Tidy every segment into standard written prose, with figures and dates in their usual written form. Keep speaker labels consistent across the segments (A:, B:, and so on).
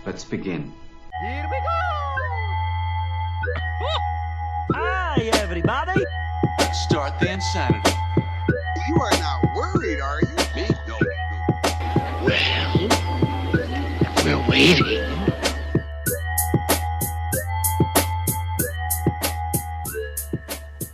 A: Let's begin.
B: Here we go! Hi, everybody!
C: Start the insanity.
D: You are not worried, are you?
C: Me? No.
E: Well, we're waiting.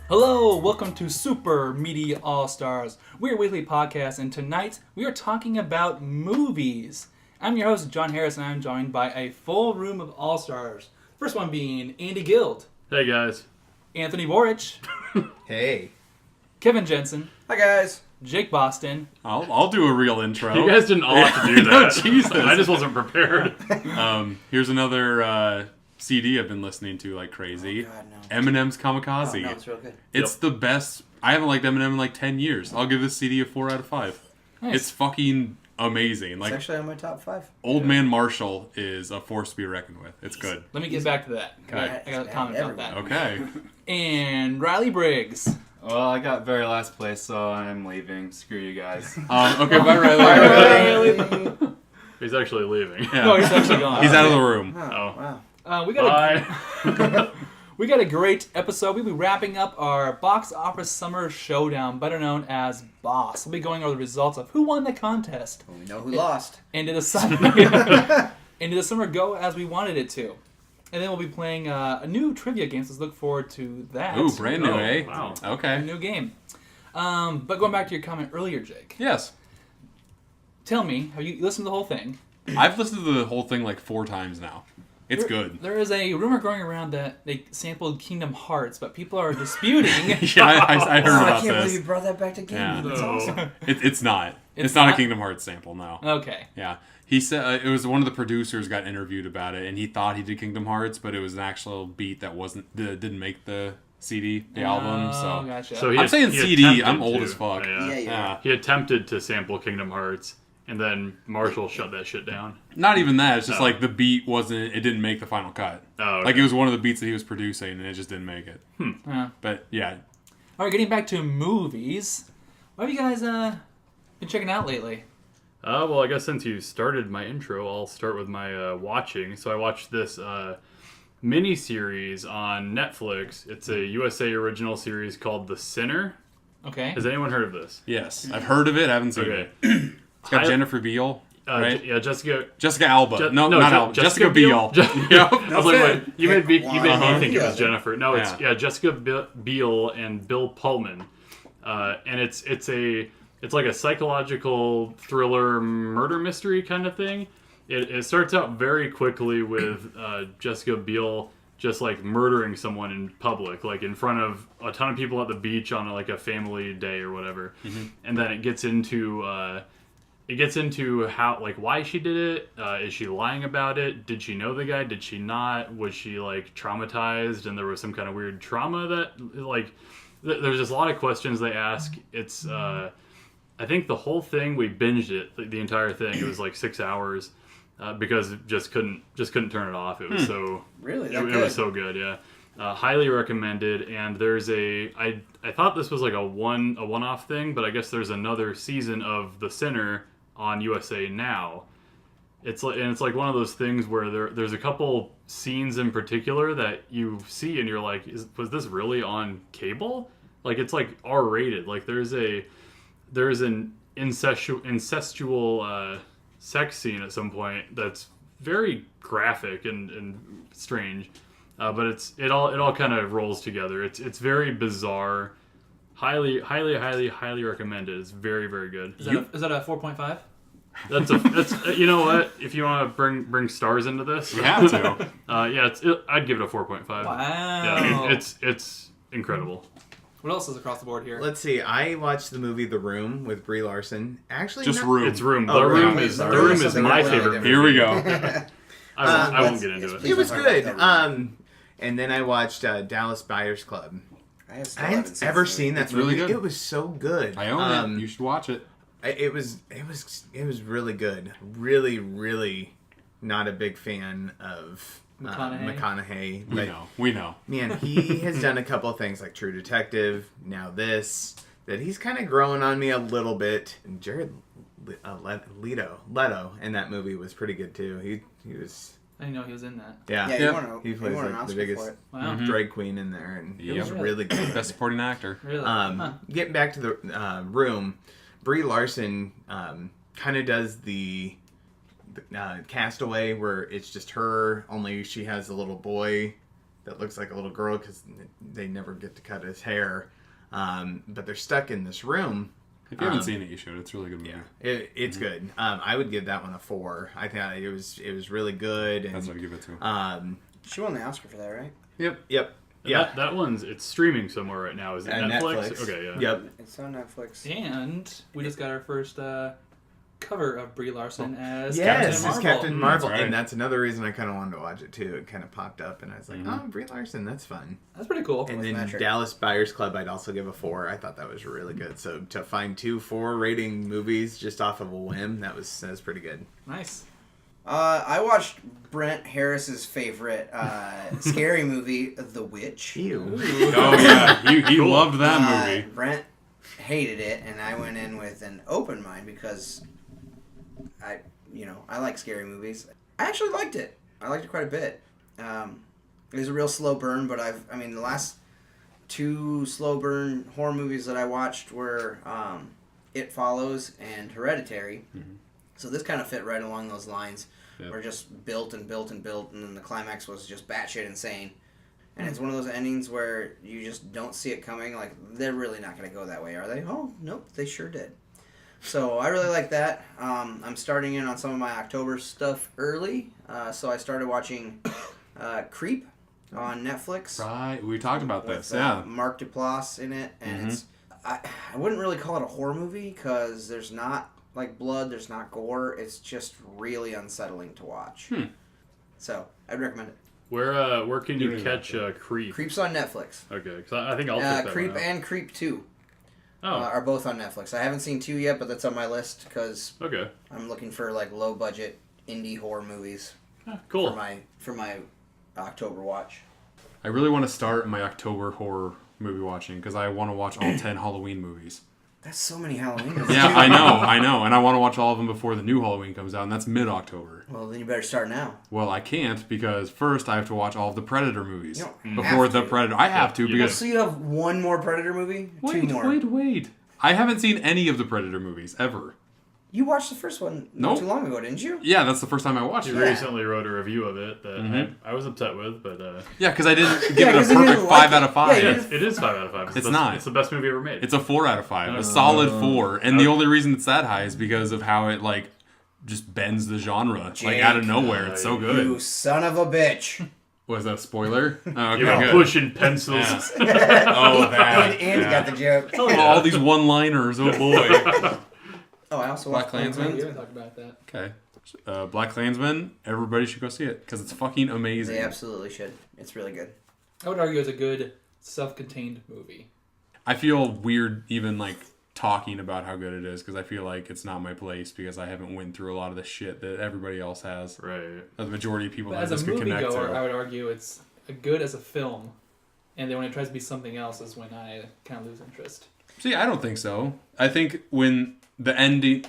F: Hello, welcome to Super Media All-Stars. We're a weekly podcast, and tonight we are talking about movies. I'm your host, John Harris, and I'm joined by a full room of All-Stars. First one being Andy Guild,
G: Hey guys.
F: Anthony Borich,
H: Hey.
F: Kevin Jensen,
H: Hi, guys.
F: Jake Boston,
I: I'll do a real intro.
G: You guys didn't all have to do that.
I: Jesus.
G: I just wasn't prepared.
I: Here's another CD I've been listening to like crazy.
H: Oh, God, no.
I: Eminem's Kamikaze.
H: Oh, no, it's real good.
I: It's the best. I haven't liked Eminem in like 10 years. I'll give this CD a 4 out of 5.
F: Nice.
I: It's fucking amazing.
H: It's
I: Like,
H: actually on my top 5.
I: Old Man Marshall is a force to be reckoned with. It's good.
F: Let me get back to that.
I: Okay.
F: I got a comment about that.
I: Okay.
F: And Riley Briggs.
J: Well, I got very last place, so I'm leaving. Screw you guys.
I: Okay, bye, Riley.
G: He's actually leaving.
I: Yeah.
F: No, he's actually gone.
I: He's out of the room.
G: Oh.
H: Wow.
F: We got
G: Bye.
F: We got a great episode. We'll be wrapping up our Box Office Summer Showdown, better known as BOSS. We'll be going over the results of who won the contest.
H: Well, we know who lost.
F: And did the summer go as we wanted it to? And then we'll be playing a new trivia game, so let's look forward to that.
I: Ooh, brand new,
G: Oh,
I: eh?
G: wow.
F: A
I: Okay.
F: new game. But going back to your comment earlier, Jake.
I: Yes.
F: Tell me, have you listened to the whole thing?
I: I've listened to the whole thing like 4 times now. It's good.
F: There is a rumor going around that they sampled Kingdom Hearts, but people are disputing.
I: Yeah, I heard
H: I
I: about
H: can't believe
I: this.
H: you brought that back to
I: Yeah.
H: gaming. That's awesome.
I: It's not.
F: It's
I: It's not a
F: not?
I: Kingdom Hearts sample, no.
F: Okay.
I: Yeah. He said it was one of the producers got interviewed about it, and he thought he did Kingdom Hearts, but it was an actual beat that didn't make the CD, the album. So
F: Gotcha.
G: So
I: I'm saying
G: he
I: CD.
G: attempted
I: I'm old
G: to.
I: as fuck.
G: Yeah.
H: Yeah.
G: He attempted to sample Kingdom Hearts, and then Marshall shut that shit down.
I: Not even that. It's just
G: Oh.
I: like the beat wasn't. It didn't make the final cut.
G: Oh, okay.
I: Like it was one of the beats that he was producing, and it just didn't make it.
F: Yeah.
I: But yeah,
F: All right, getting back to movies. What have you guys been checking out lately?
G: Well, I guess since you started my intro, I'll start with my watching. So I watched this mini-series on Netflix. It's a USA original series called The Sinner.
F: Okay.
G: Has anyone heard of this?
I: yes, I've heard of it. I haven't seen
G: Okay.
I: it. It's got
G: I-
I: Jennifer Biel, right?
G: Yeah, Jessica
I: Alba.
G: Je-
I: no,
G: no,
I: not
G: Je-
I: Alba.
G: Jessica
I: Jessica Biel.
G: Yep. I was like,
I: it.
G: wait, you made me
H: Wow.
G: think it was
H: Yeah.
G: Jennifer. No, it's
I: Yeah.
G: Jessica Biel and Bill Pullman, and it's like a psychological thriller murder mystery kind of thing. It starts out very quickly with Jessica Biel just like murdering someone in public, like in front of a ton of people at the beach on like a family day or whatever, and then it gets into how, like, why she did it. Is she lying about it? Did she know the guy? Did she not? Was she, like, traumatized and there was some kind of weird trauma that, like, there's just a lot of questions they ask. It's, I think the whole thing, we binged it, the entire thing. It was like 6 hours because just couldn't turn it off. It was so...
H: Really?
G: It was so good, yeah. Highly recommended. And there's I thought this was like a one-off thing, but I guess there's another season of The Sinner on USA Now. It's like one of those things where there's a couple scenes in particular that you see and you're like, was this really on cable? Like, it's like R-rated. Like there's an incestual sex scene at some point that's very graphic and strange. But it all kind of rolls together. It's very bizarre. Highly recommended. It's very, very good.
F: Is that a 4.5?
G: That's you know what? If you want to bring stars into this,
I: You have to.
G: I'd give it a 4.5.
F: Wow.
G: Yeah, it's incredible.
F: What else is across the board here?
K: Let's see. I watched the movie The Room with Brie Larson. Actually,
I: Just
K: not-
I: Room.
G: It's Room.
K: Oh,
G: The
K: Room.
G: Room is
K: The
G: the
K: Room
G: Room
K: is
G: is
K: something
G: my
K: really
G: favorite.
K: different.
I: Here we go.
G: I won't get into it.
K: It was good.
H: Highlight
K: And then I watched Dallas Buyers Club.
H: I
K: I hadn't ever seen that
I: It's really
K: movie.
I: good.
K: It was so good.
I: I own it. You should watch it.
K: It was really good. Really not a big fan of McConaughey.
I: We know.
K: Man, he has done a couple of things like True Detective, now this, that he's kind of growing on me a little bit. And Jared Leto in that movie was pretty good too. He was
F: I didn't know he was in that.
K: Yeah,
H: Yeah,
K: he plays
H: won an
K: like the
H: Oscar
K: biggest
H: for it.
F: Wow.
K: drag queen in there, and it was
I: Yep.
K: really good.
I: Best supporting actor.
F: Really?
K: Getting back to the room, Brie Larson kind of does the Castaway, where it's just her, only she has a little boy that looks like a little girl because they never get to cut his hair. But they're stuck in this room.
I: If you haven't seen it, you should. It's a really good movie.
K: Yeah, it's good. I would give that one a 4. I thought it was really good. And,
I: That's what I give it to.
H: She won the Oscar for that, right?
K: Yep.
G: Yeah, that one's it's streaming somewhere right now. Is it Netflix? Okay, yeah.
K: Yep.
H: It's on Netflix.
F: And we just got our first cover of Brie Larson as
K: Yes,
F: Captain
K: it's
F: Marvel.
K: Captain Marvel,
I: That's right.
K: and that's another reason I kind of wanted to watch it too. It kind of popped up, and I was like,
I: Mm-hmm.
K: "Oh, Brie Larson, that's fun."
F: That's pretty cool.
K: And
H: With
K: then
H: Metric.
K: Dallas Buyers Club, I'd also give a 4. I thought that was really good. So to find 2 4 rating movies just off of a whim, that was pretty good.
F: Nice.
H: I watched Brent Harris's favorite scary movie, The Witch.
K: Ew.
I: Oh yeah, he loved that movie.
H: Brent hated it, and I went in with an open mind because I like scary movies. I actually liked it. I liked it quite a bit. It was a real slow burn, but the last 2 slow burn horror movies that I watched were It Follows and Hereditary.
I: Mm-hmm.
H: So this kind of fit right along those lines.
I: Yep.
H: We're just built and built and built, and then the climax was just batshit insane. And it's one of those endings where you just don't see it coming. Like, they're really not going to go that way, are they? Oh, nope, they sure did. So I really like that. I'm starting in on some of my October stuff early. So I started watching Creep on Netflix.
I: Right, we talked about
H: With
I: this. Yeah.
H: Mark Duplass in it. And
I: Mhm.
H: it's I wouldn't really call it a horror movie because there's not, like, blood, there's not gore. It's just really unsettling to watch. So I'd recommend it.
G: Where can you
I: Yeah.
G: catch Creep?
H: Creep's on Netflix.
G: Okay, because I think I'll check that
H: Creep
G: one out.
H: and Creep 2
G: Oh,
H: are both on Netflix. I haven't seen 2 yet, but that's on my list because
G: okay.
H: I'm looking for, like, low budget indie horror movies
G: Cool.
H: for my October watch.
I: I really want to start my October horror movie watching because I want to watch all 10 Halloween movies.
H: That's so many Halloween movies.
I: Yeah, I know, and I want to watch all of them before the new Halloween comes out, and that's mid-October.
H: Well, then you better start now.
I: Well, I can't because first I have to watch all of the Predator movies
H: You don't
I: before
H: have
I: the
H: to.
I: Predator. I have to
G: you
I: because
H: So you have one more Predator movie? 2 more.
I: wait. I haven't seen any of the Predator movies ever.
H: You watched the first one not
I: Nope.
H: too long ago, didn't you?
I: Yeah, that's the first time I watched
G: You
I: it.
G: recently wrote a review of it that I was upset with, but
I: Yeah, because I didn't give
H: Yeah,
I: it a
H: 'cause you
I: perfect
H: didn't like
I: 5
H: it.
I: out of 5.
H: Yeah,
G: it is 5 out of 5.
I: It's
G: the best,
I: not.
G: It's the best movie ever made.
I: It's a 4 out of 5. A solid 4. And the only reason it's that high is because of how it, like, just bends the genre. Like, out of nowhere. It's so
H: You
I: good.
H: son of a bitch.
I: Was that a spoiler? Oh, okay,
G: you know,
I: good.
G: pushing pencils.
I: Yeah. Oh, that.
H: Andy got the joke.
G: Oh,
I: Oh, all these one-liners. Oh, boy.
H: Oh, I also
I: Black
H: watched
I: Klansman?
F: We haven't talked about that.
I: Okay. Black Klansman, everybody should go see it because it's fucking amazing.
H: They absolutely should. It's really good.
F: I would argue it's a good self-contained movie.
I: I feel weird even like talking about how good it is because I feel like it's not my place because I haven't went through a lot of the shit that everybody else has.
G: Right.
I: The majority of people
F: But
I: that
F: as
I: this
F: a
I: could connect
F: moviegoer,
I: to.
F: I would argue it's good as a film, and then when it tries to be something else is when I kind of lose interest.
I: See, I don't think so. I think when the ending,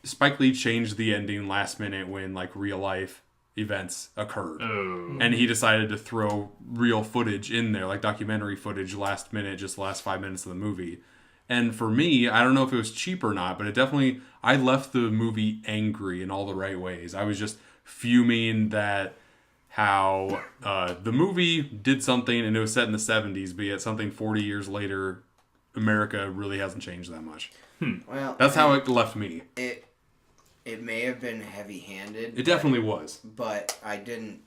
I: Spike Lee changed the ending last minute when like real life events occurred.
G: Oh.
I: And he decided to throw real footage in there, like documentary footage last minute, just the last 5 minutes of the movie. And for me, I don't know if it was cheap or not, but it definitely, I left the movie angry in all the right ways. I was just fuming that how the movie did something and it was set in the 70s, but yet something 40 years later, America really hasn't changed that much.
H: Well,
I: That's how it left me.
H: It may have been heavy-handed.
I: It definitely was.
H: But I didn't.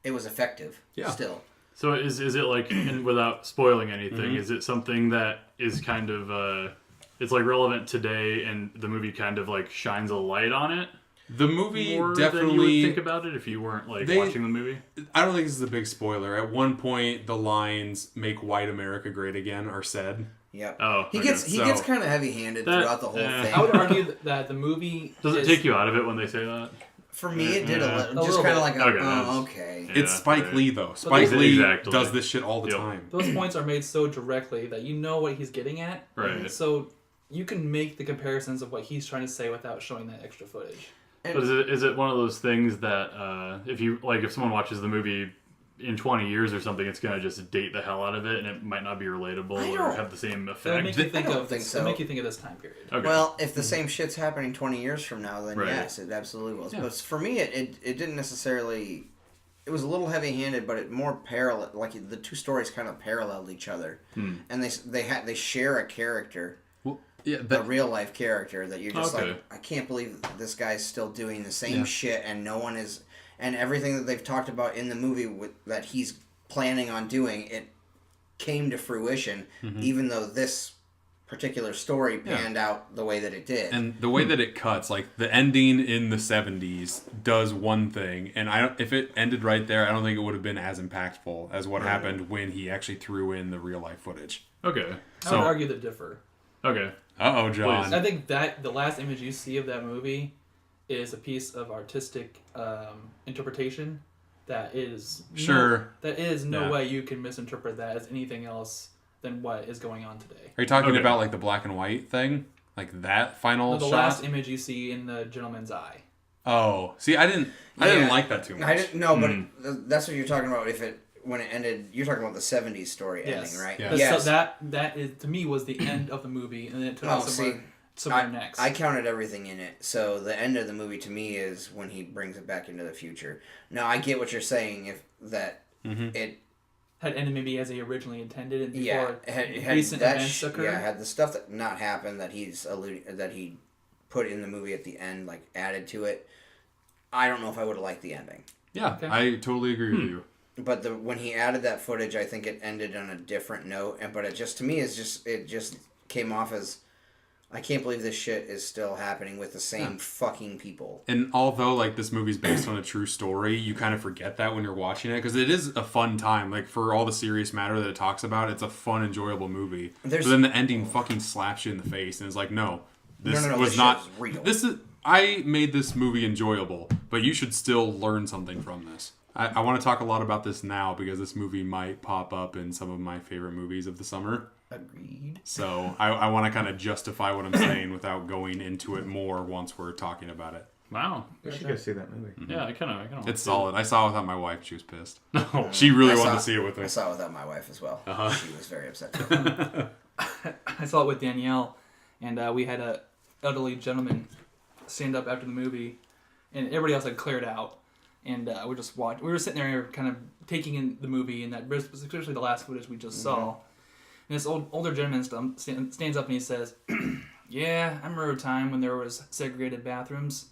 H: It was effective.
I: Yeah.
H: Still.
G: So is it like, and without spoiling anything,
I: Mm-hmm.
G: is it something that is kind of, it's like relevant today and the movie kind of like shines a light on it?
I: The movie
G: More
I: definitely...
G: than you would think about it if you weren't like watching the movie?
I: I don't think this is a big spoiler. At one point, the lines "Make White America Great Again" are said.
H: Yep.
G: Oh,
H: He
G: okay.
H: gets kind of heavy-handed
G: That-
H: throughout the whole
G: yeah.
H: thing.
F: I would argue that the movie
G: Does it take you out of it when they say that?
H: For me, it did
G: Yeah.
H: a little. Just
F: little
H: kind of
F: bit.
H: like,
G: Okay,
H: oh,
G: that's-
H: okay.
G: Yeah,
I: It's Spike
G: right.
I: Lee, though. Spike
F: But
I: Lee
G: exactly.
I: does this shit all the
G: Yep.
I: time.
F: those points are made so directly that you know what he's getting at.
G: Right.
F: So you can make the comparisons of what he's trying to say without showing that extra footage.
G: But is it one of those things that if someone watches the movie in 20 years or something, it's gonna just date the hell out of it, and it might not be relatable or have the same
F: It'll
G: effect?
F: make you think
H: I don't
F: of
H: think so.
F: It'll make you think of this time period.
G: Okay.
H: Well, if the same shit's happening 20 years from now, then
G: Right.
H: yes, it absolutely will.
I: Yeah.
H: But for me, it didn't necessarily. It was a little heavy-handed, but it more parallel. Like the two stories kind of paralleled each other, and they share a character,
I: Yeah,
H: a real life character that you're just
G: Okay.
H: like, I can't believe this guy's still doing the same shit, and no one is, and everything that they've talked about in the movie that he's planning on doing, it came to fruition, even though this particular story panned out the way that it did.
I: and the way that it cuts, like the ending in the 70s does one thing, and if it ended right there, I don't think it would have been as impactful as what happened when he actually threw in the real life footage.
G: Okay.
F: I would argue that differ.
G: Okay.
I: Uh-oh, John.
F: I think that the last image you see of that movie is a piece of artistic interpretation that is no way you can misinterpret that as anything else than what is going on today.
I: Are you talking about like the black and white thing? Like that final
F: The
I: shot?
F: last image you see in the gentleman's eye.
I: Oh, see, I didn't like that too much.
H: I didn't know, but that's what you're talking about. When it ended, you're talking about the 70s story ending, right?
I: Yeah.
F: Yes. So that is, to me, was the end of the movie, and then it took us somewhere next.
H: I counted everything in it, so the end of the movie to me is when he brings it back into the future. Now, I get what you're saying, it
F: had ended maybe as he originally intended, and before
H: had
F: recent
H: that
F: events occurred.
H: Yeah, had the stuff that not happened that he put in the movie at the end, like added to it. I don't know if I would have liked the ending.
I: Yeah, okay. I totally agree with you.
H: But when he added that footage, I think it ended on a different note. But it just, to me, it just came off as, I can't believe this shit is still happening with the same fucking people.
I: And although like this movie's based on a true story, you kind of forget that when you're watching it because it is a fun time. Like for all the serious matter that it talks about, it's a fun, enjoyable movie. But then the ending fucking slaps you in the face and it's like, no, this was not
H: real.
I: I made this movie enjoyable, but you should still learn something from this. I want to talk a lot about this now because this movie might pop up in some of my favorite movies of the summer.
H: Agreed.
I: So I want to kind of justify what I'm saying without going into it more once we're talking about it.
G: Wow.
K: We should go see that movie.
G: Yeah, I kind of.
I: It's solid. I saw it without my wife. She was pissed. She really wanted to see it with me.
H: I saw it without my wife as well. She was very upset.
F: I saw it with Danielle, and we had a elderly gentleman stand up after the movie, and everybody else had cleared out. And we just watched. We were sitting there, kind of taking in the movie, and that, especially the last footage we just saw. And this older gentleman stands up and he says, "Yeah, I remember a time when there was segregated bathrooms.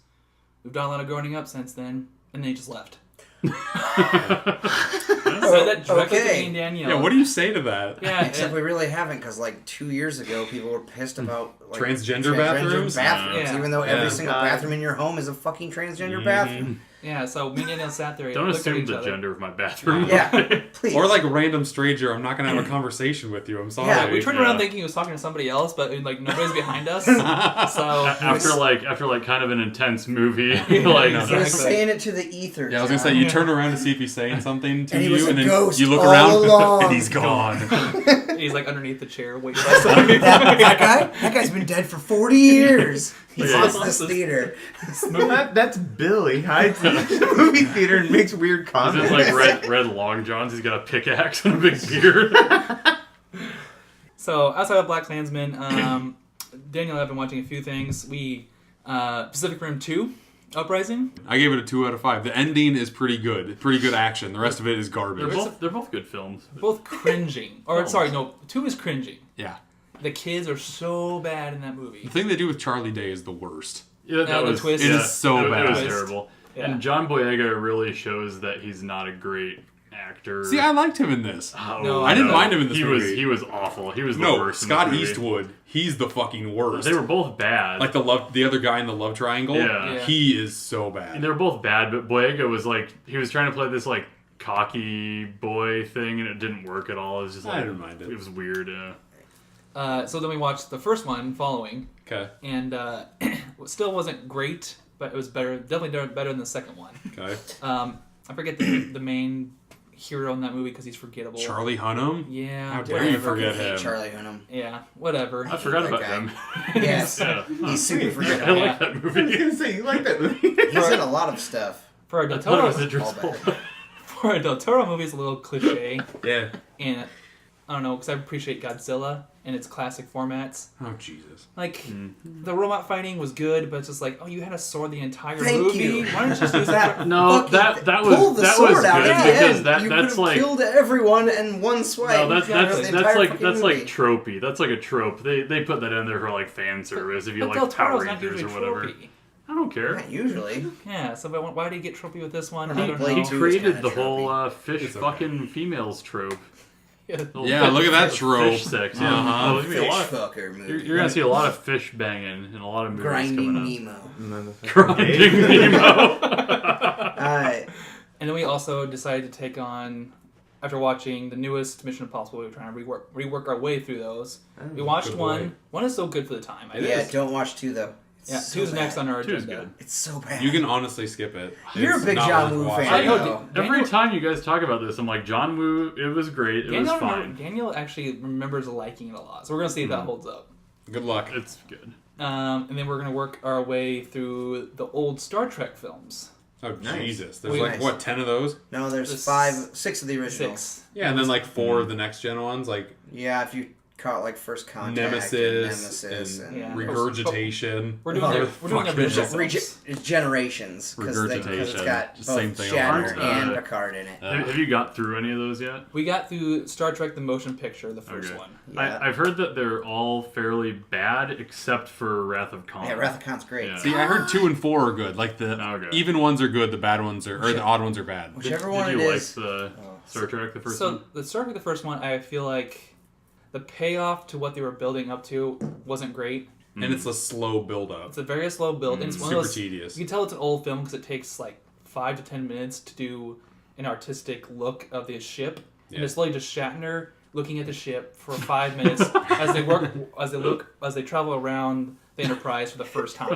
F: We've done a lot of growing up since then." And then he just left. Said that directly to me and Danielle.
I: Yeah, what do you say to that?
F: Yeah,
H: except we really haven't, because like 2 years ago, people were pissed about like,
I: transgender bathrooms,
H: even though every single bathroom in your home is a fucking transgender bathroom.
F: Yeah, so me and Danielle sat there.
G: Don't assume the gender of my bathroom.
H: Yeah, please.
I: Or like random stranger. I'm not gonna have a conversation with you. I'm sorry.
F: Yeah, we turned around thinking he was talking to somebody else, but like nobody's behind us. So
G: after like kind of an intense movie,
H: he was saying it to the ether.
I: Yeah, I was gonna say you turned around to see if he's saying something to
H: and
I: you, and then
H: ghost
I: you look
H: all
I: around
H: along.
I: and he's gone.
F: He's like underneath the chair waiting.
H: That guy's been dead for 40 years. He lost this theater.
K: That's Billy hides in the movie theater and makes weird comments.
G: Is it like Red Long John's? He's got a pickaxe and a big beard.
F: So outside of Black Klansman, Daniel and I have been watching a few things. We Pacific Rim 2, Uprising.
I: I gave it a 2 out of 5. The ending is pretty good. Pretty good action. The rest of it is garbage.
G: They're both good films.
F: Both cringing. Or sorry, no, 2 is cringing.
I: Yeah.
F: The kids are so bad in that movie.
I: The thing they do with Charlie Day is the worst.
G: Yeah, that was,
F: the twist.
I: It is so bad.
G: It was terrible.
F: Yeah.
G: And John Boyega really shows that he's not a great actor.
I: See, I liked him in this.
F: No,
I: I didn't mind him in this movie.
G: He was awful. He was the
I: no,
G: worst.
I: Scott
G: in this movie.
I: Eastwood. He's the fucking worst.
G: They were both bad.
I: Like the other guy in the love triangle.
G: Yeah.
I: He is so bad.
G: And they were both bad, but Boyega was like he was trying to play this like cocky boy thing, and it didn't work at all. It was just like
I: I didn't mind it.
G: It was weird.
F: So then we watched the first one following.
I: Okay.
F: And it still wasn't great, but it was better, definitely better than the second one.
I: Okay.
F: I forget the main hero in that movie because he's forgettable.
I: Charlie Hunnam?
F: Yeah.
I: How dare you
F: whatever.
I: forget
H: Hate
I: him?
H: Charlie Hunnam.
F: Yeah, whatever.
G: I forgot
H: that
G: about
H: guy.
G: him.
H: Yes.
G: Yeah.
H: He's super
G: I
H: forgettable.
G: like that
K: I was
G: movie.
K: gonna say you like that movie.
H: He's in a lot of stuff.
F: For a
G: I
F: Del
G: thought it
F: Toro,
G: was a drizzle.
F: for a Del Toro movie, it's a little cliche,
I: Yeah.
F: and I don't know because I appreciate Godzilla and its classic formats.
I: Oh, Jesus.
F: Like the robot fighting was good, but it's just like, oh, you had a sword the entire
H: Thank
F: movie.
H: you.
F: Why don't you just use that?
G: No,
H: Fucking
G: that
H: pull
G: was
H: the
G: that
H: sword
G: was
H: out
G: good
H: at the
G: because
H: end.
G: that
H: You
G: that's
H: could have
G: like
H: killed everyone in one swipe.
G: no, that's
H: The entire
G: like
H: fucking
G: that's like
H: movie.
G: tropey. That's like a trope. They put that in there for like fan service. If you
F: But Del
G: like Power
F: Toro's not
G: Rangers or
F: usually
G: whatever.
F: tropey.
G: I don't care.
H: Not usually.
F: Yeah, so but why did he get tropey with this one?
H: I don't
F: I
H: know,
F: don't
H: Blade
F: know.
G: He
H: Two is
G: created
H: kinda
G: the whole
H: tropey.
G: fish
I: It's okay.
G: fucking females trope. Little
I: Yeah, look at that
G: fish
I: trope.
G: sex. Yeah.
I: Uh-huh.
G: Oh, there's gonna be a
H: Fish
G: lot of,
H: fucker movie.
G: you're gonna see a lot of fish banging in a lot of movies
H: Grinding
G: coming up.
H: Nemo.
G: Grinding Nemo.
H: Alright.
F: And then we also decided to take on, after watching the newest Mission Impossible, we were trying to rework our way through those. We watched
I: good
F: one.
I: boy.
F: One is so good for the time. I
H: Yeah,
F: guess.
H: don't watch 2 though. It's
F: Yeah,
H: so
F: two's
H: bad.
F: next on our
G: Two's
F: agenda.
G: good.
H: It's so bad.
I: You can honestly skip it.
H: You're
I: It's
H: a big
I: not
H: John
I: worth
H: Woo
I: watching.
H: fan.
F: I know,
H: though.
G: Every
F: Daniel-
G: time you guys talk about this, I'm like, John Woo, it was great. It was fine.
F: Daniel actually remembers liking it a lot, so we're gonna see if that holds up.
I: Good luck.
G: It's good.
F: And then we're gonna work our way through the old Star Trek films.
I: Oh,
K: Nice.
I: Jesus. There's
F: Wait,
I: like,
H: nice.
I: what, 10 of those?
H: No, there's
F: There's
H: 6 of the originals.
F: 6.
I: Yeah, and then like 4 of the next gen ones, like
H: Yeah, if you caught like First Contact,
I: Nemesis,
H: and Nemesis,
I: and
F: Yeah.
I: Regurgitation.
F: We're doing the
I: Fuck.
F: original
H: Rege-
F: films.
H: Generations because it's
I: Regurgitation.
H: got
I: Just
H: both
I: same thing
H: Shatner
G: over.
H: and Picard in it.
G: Have you got through any of those yet?
F: We got through Star Trek: The Motion Picture, the first
G: Okay.
F: one.
H: Yeah.
G: I've heard that they're all fairly bad except for Wrath of Khan.
H: Yeah, Wrath of Khan's great.
G: Yeah.
I: See, I heard 2 and 4 are good. Like the
G: Okay.
I: even ones are good, the bad ones are, or the odd ones are bad.
H: Whichever
G: Did
H: one
G: you
H: it
G: like
H: is.
G: the Star Trek, the first
F: So
G: one?
F: the Star Trek, the first one, I feel like the payoff to what they were building up to wasn't great.
I: And it's a slow build up.
F: It's a very slow build. and it's one
I: Super
F: of those,
I: tedious.
F: You can tell it's an old film because it takes like 5 to 10 minutes to do an artistic look of the ship, and
I: Yeah.
F: it's literally just Shatner looking at the ship for 5 minutes as they travel around the Enterprise for the first time.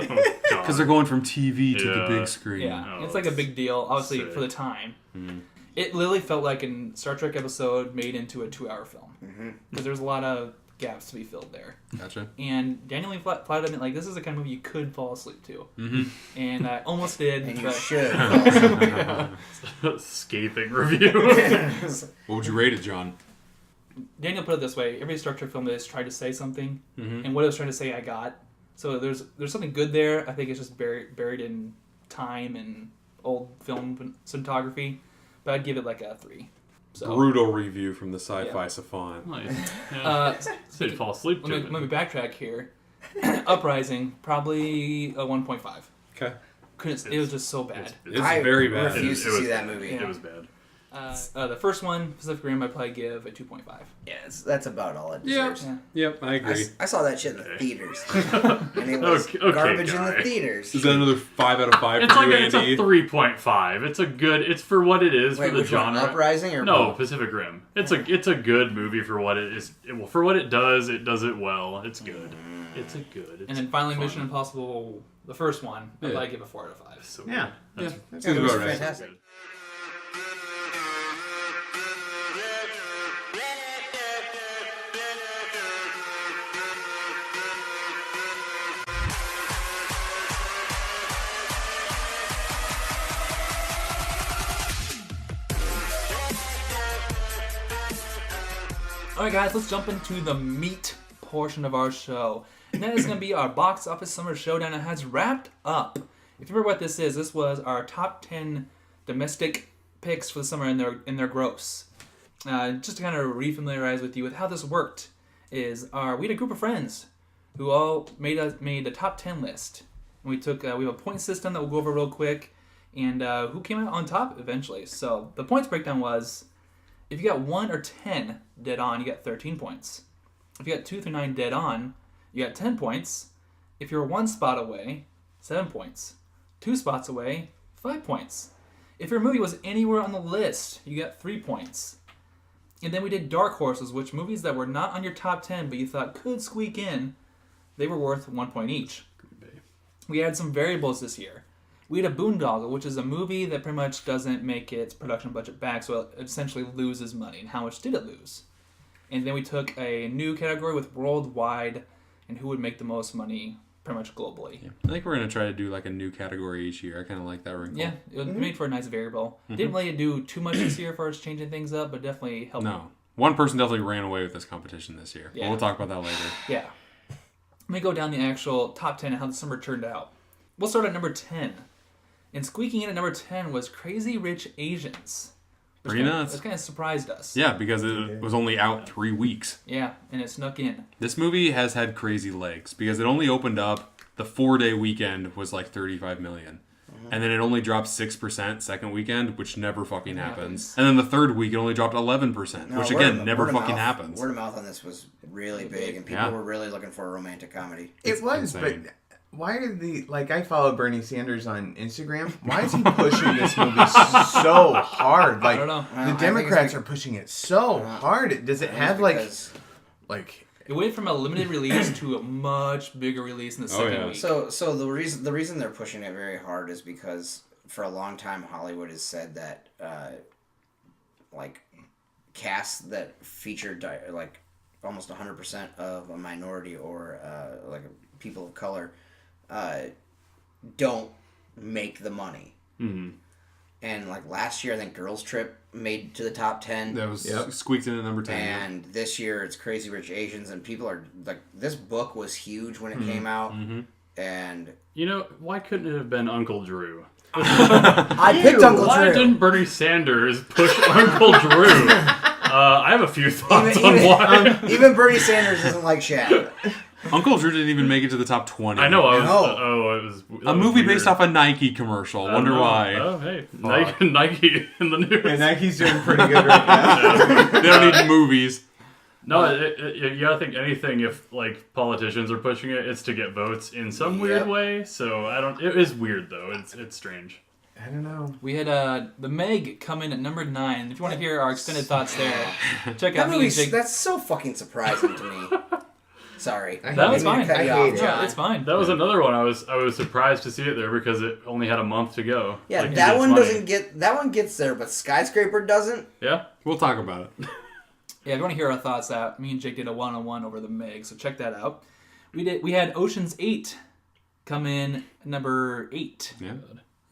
I: Because they're going from TV to the
G: Yeah.
I: big screen.
F: Yeah,
G: Oh,
F: it's like a big deal, obviously
G: sick.
F: for the time. It literally felt like a Star Trek episode made into a 2-hour film because there's a lot of gaps to be filled there.
I: Gotcha.
F: And Daniel Lee flat admit like this is the kind of movie you could fall asleep to, and I almost did.
H: And you
F: but
H: should.
G: Scathing review.
I: What would you rate it, John?
F: Daniel put it this way: every Star Trek film that has tried to say something, and what it was trying to say, I got. So there's something good there. I think it's just buried in time and old film cinematography, but I'd give it like a 3. So
I: Brutal review from the sci-fi
F: Yeah.
I: savant.
G: Nice. Yeah.
F: so
G: So you'd fall asleep to
F: let
G: it.
F: me backtrack here. Uprising, probably a 1.5.
I: Okay.
F: It was just so bad.
I: It's
H: I
I: very bad.
H: refuse to
G: It was
H: see that
G: bad.
H: movie.
G: It was bad.
F: The first one, Pacific Rim, I'd probably give a 2.5.
H: Yeah, that's about all it
I: Yeah.
H: deserves.
F: Yeah.
I: Yep, I
H: I,
I: agree.
H: I saw that shit in the theaters, and it was
G: Okay,
H: garbage in
G: guy.
H: the theaters.
I: Is that another 5 out of 5
G: It's
I: for
G: like
I: you,
G: it's a
I: Andy?
G: 3.5. It's a good. It's for what it is
H: Wait,
G: for the
H: which one,
G: genre.
H: Uprising or
G: No,
H: both?
G: Pacific Rim. It's a good movie for what it is. For what it does it well. It's good. It's a good. It's
F: And then finally,
G: fun.
F: Mission Impossible, the first one, I'd
I: Yeah.
F: probably give a 4 out of 5.
G: So
K: Yeah.
G: good.
I: Yeah,
G: That's
I: seems
H: it was
I: about right.
H: fantastic.
G: good.
F: Alright guys, let's jump into the meat portion of our show. And that is going to be our Box Office Summer Showdown. It has wrapped up. If you remember what this was our top 10 domestic picks for the summer in their gross. Just to kind of refamiliarize with you with how this worked, we had a group of friends who all made the top 10 list. And we have a point system that we'll go over real quick, and who came out on top eventually. So the points breakdown was, if you got 1 or 10 dead on, you got 13 points. If you got 2 through 9 dead on, you got 10 points. If you're 1 spot away, 7 points. 2 spots away, 5 points. If your movie was anywhere on the list, you got 3 points. And then we did dark horses, which movies that were not on your top 10 but you thought could squeak in, they were worth 1 point each. We had some variables this year. We had a Boondoggle, which is a movie that pretty much doesn't make its production budget back, so it essentially loses money. And how much did it lose? And then we took a new category with worldwide and who would make the most money pretty much globally.
I: Yeah. I think we're going to try to do like a new category each year. I kind of like that wrinkle.
F: Yeah, it was made for a nice variable. Didn't really do too much this year for us changing things up, but definitely helped.
I: No. One person definitely ran away with this competition this year.
F: Yeah.
I: But we'll talk about that later.
F: Yeah. Let me go down the actual top 10 and how the summer turned out. We'll start at number 10. And squeaking in at number 10 was Crazy Rich Asians.
I: Pretty nuts.
F: This kind of surprised us.
I: Yeah, because it was only out 3 weeks.
F: Yeah, and it snuck in.
I: This movie has had crazy legs because it only opened up, the 4-day weekend was like $35 million. And then it only dropped 6% second weekend, which never fucking happens. And then the third week, it only dropped 11%, which again, never fucking happens.
H: Word of mouth on this was really big, and people were really looking for a romantic comedy.
K: It was,
I: insane.
K: but why did I follow Bernie Sanders on Instagram. Why is he pushing this movie so hard? Like,
F: I don't know.
K: The Democrats are pushing it so hard. Does it have like
F: it went from a limited release to a much bigger release in the second week.
H: So the reason they're pushing it very hard is because for a long time Hollywood has said that like casts that feature like almost 100% of a minority or like people of color don't make the money.
I: Mm-hmm.
H: And like last year, I think Girls Trip made to the top 10.
I: That was squeaked in at number 10.
H: And this year it's Crazy Rich Asians, and people are like, this book was huge when it came out.
I: Mm-hmm.
H: And
G: why couldn't it have been Uncle Drew?
H: I picked Uncle Drew.
G: Why didn't Bernie Sanders push Uncle Drew? I have a few thoughts on why.
H: Even Bernie Sanders doesn't like Shaq.
I: Uncle Drew didn't even make it to the top 20.
G: I know.
H: No.
G: It was
I: a movie based off a Nike commercial. Wonder why.
G: Oh, hey, Nike in the news.
K: Yeah, Nike's doing pretty good right now.
I: They don't need movies.
G: No, you gotta think anything if like politicians are pushing it, it's to get votes in some weird way. So I don't. It is weird though. It's strange.
K: I don't know.
F: We had the Meg come in at number 9. If you want to hear our extended thoughts there, check out
H: That
F: me
H: movie,
F: and Jake.
H: that's so fucking surprising to me. Sorry.
F: That was fine.
H: I hate it.
F: Yeah, it's fine.
G: That was another one. I was surprised to see it there because it only had a month to go.
H: Yeah,
G: Like,
H: that
G: it's
H: one
G: funny.
H: doesn't get. That one gets there, but Skyscraper doesn't.
G: Yeah,
I: we'll talk about it.
F: Yeah, if you want to hear our thoughts, me and Jake did a one-on-one over the Meg, so check that out. We had Ocean's 8 come in number 8.
I: Yeah.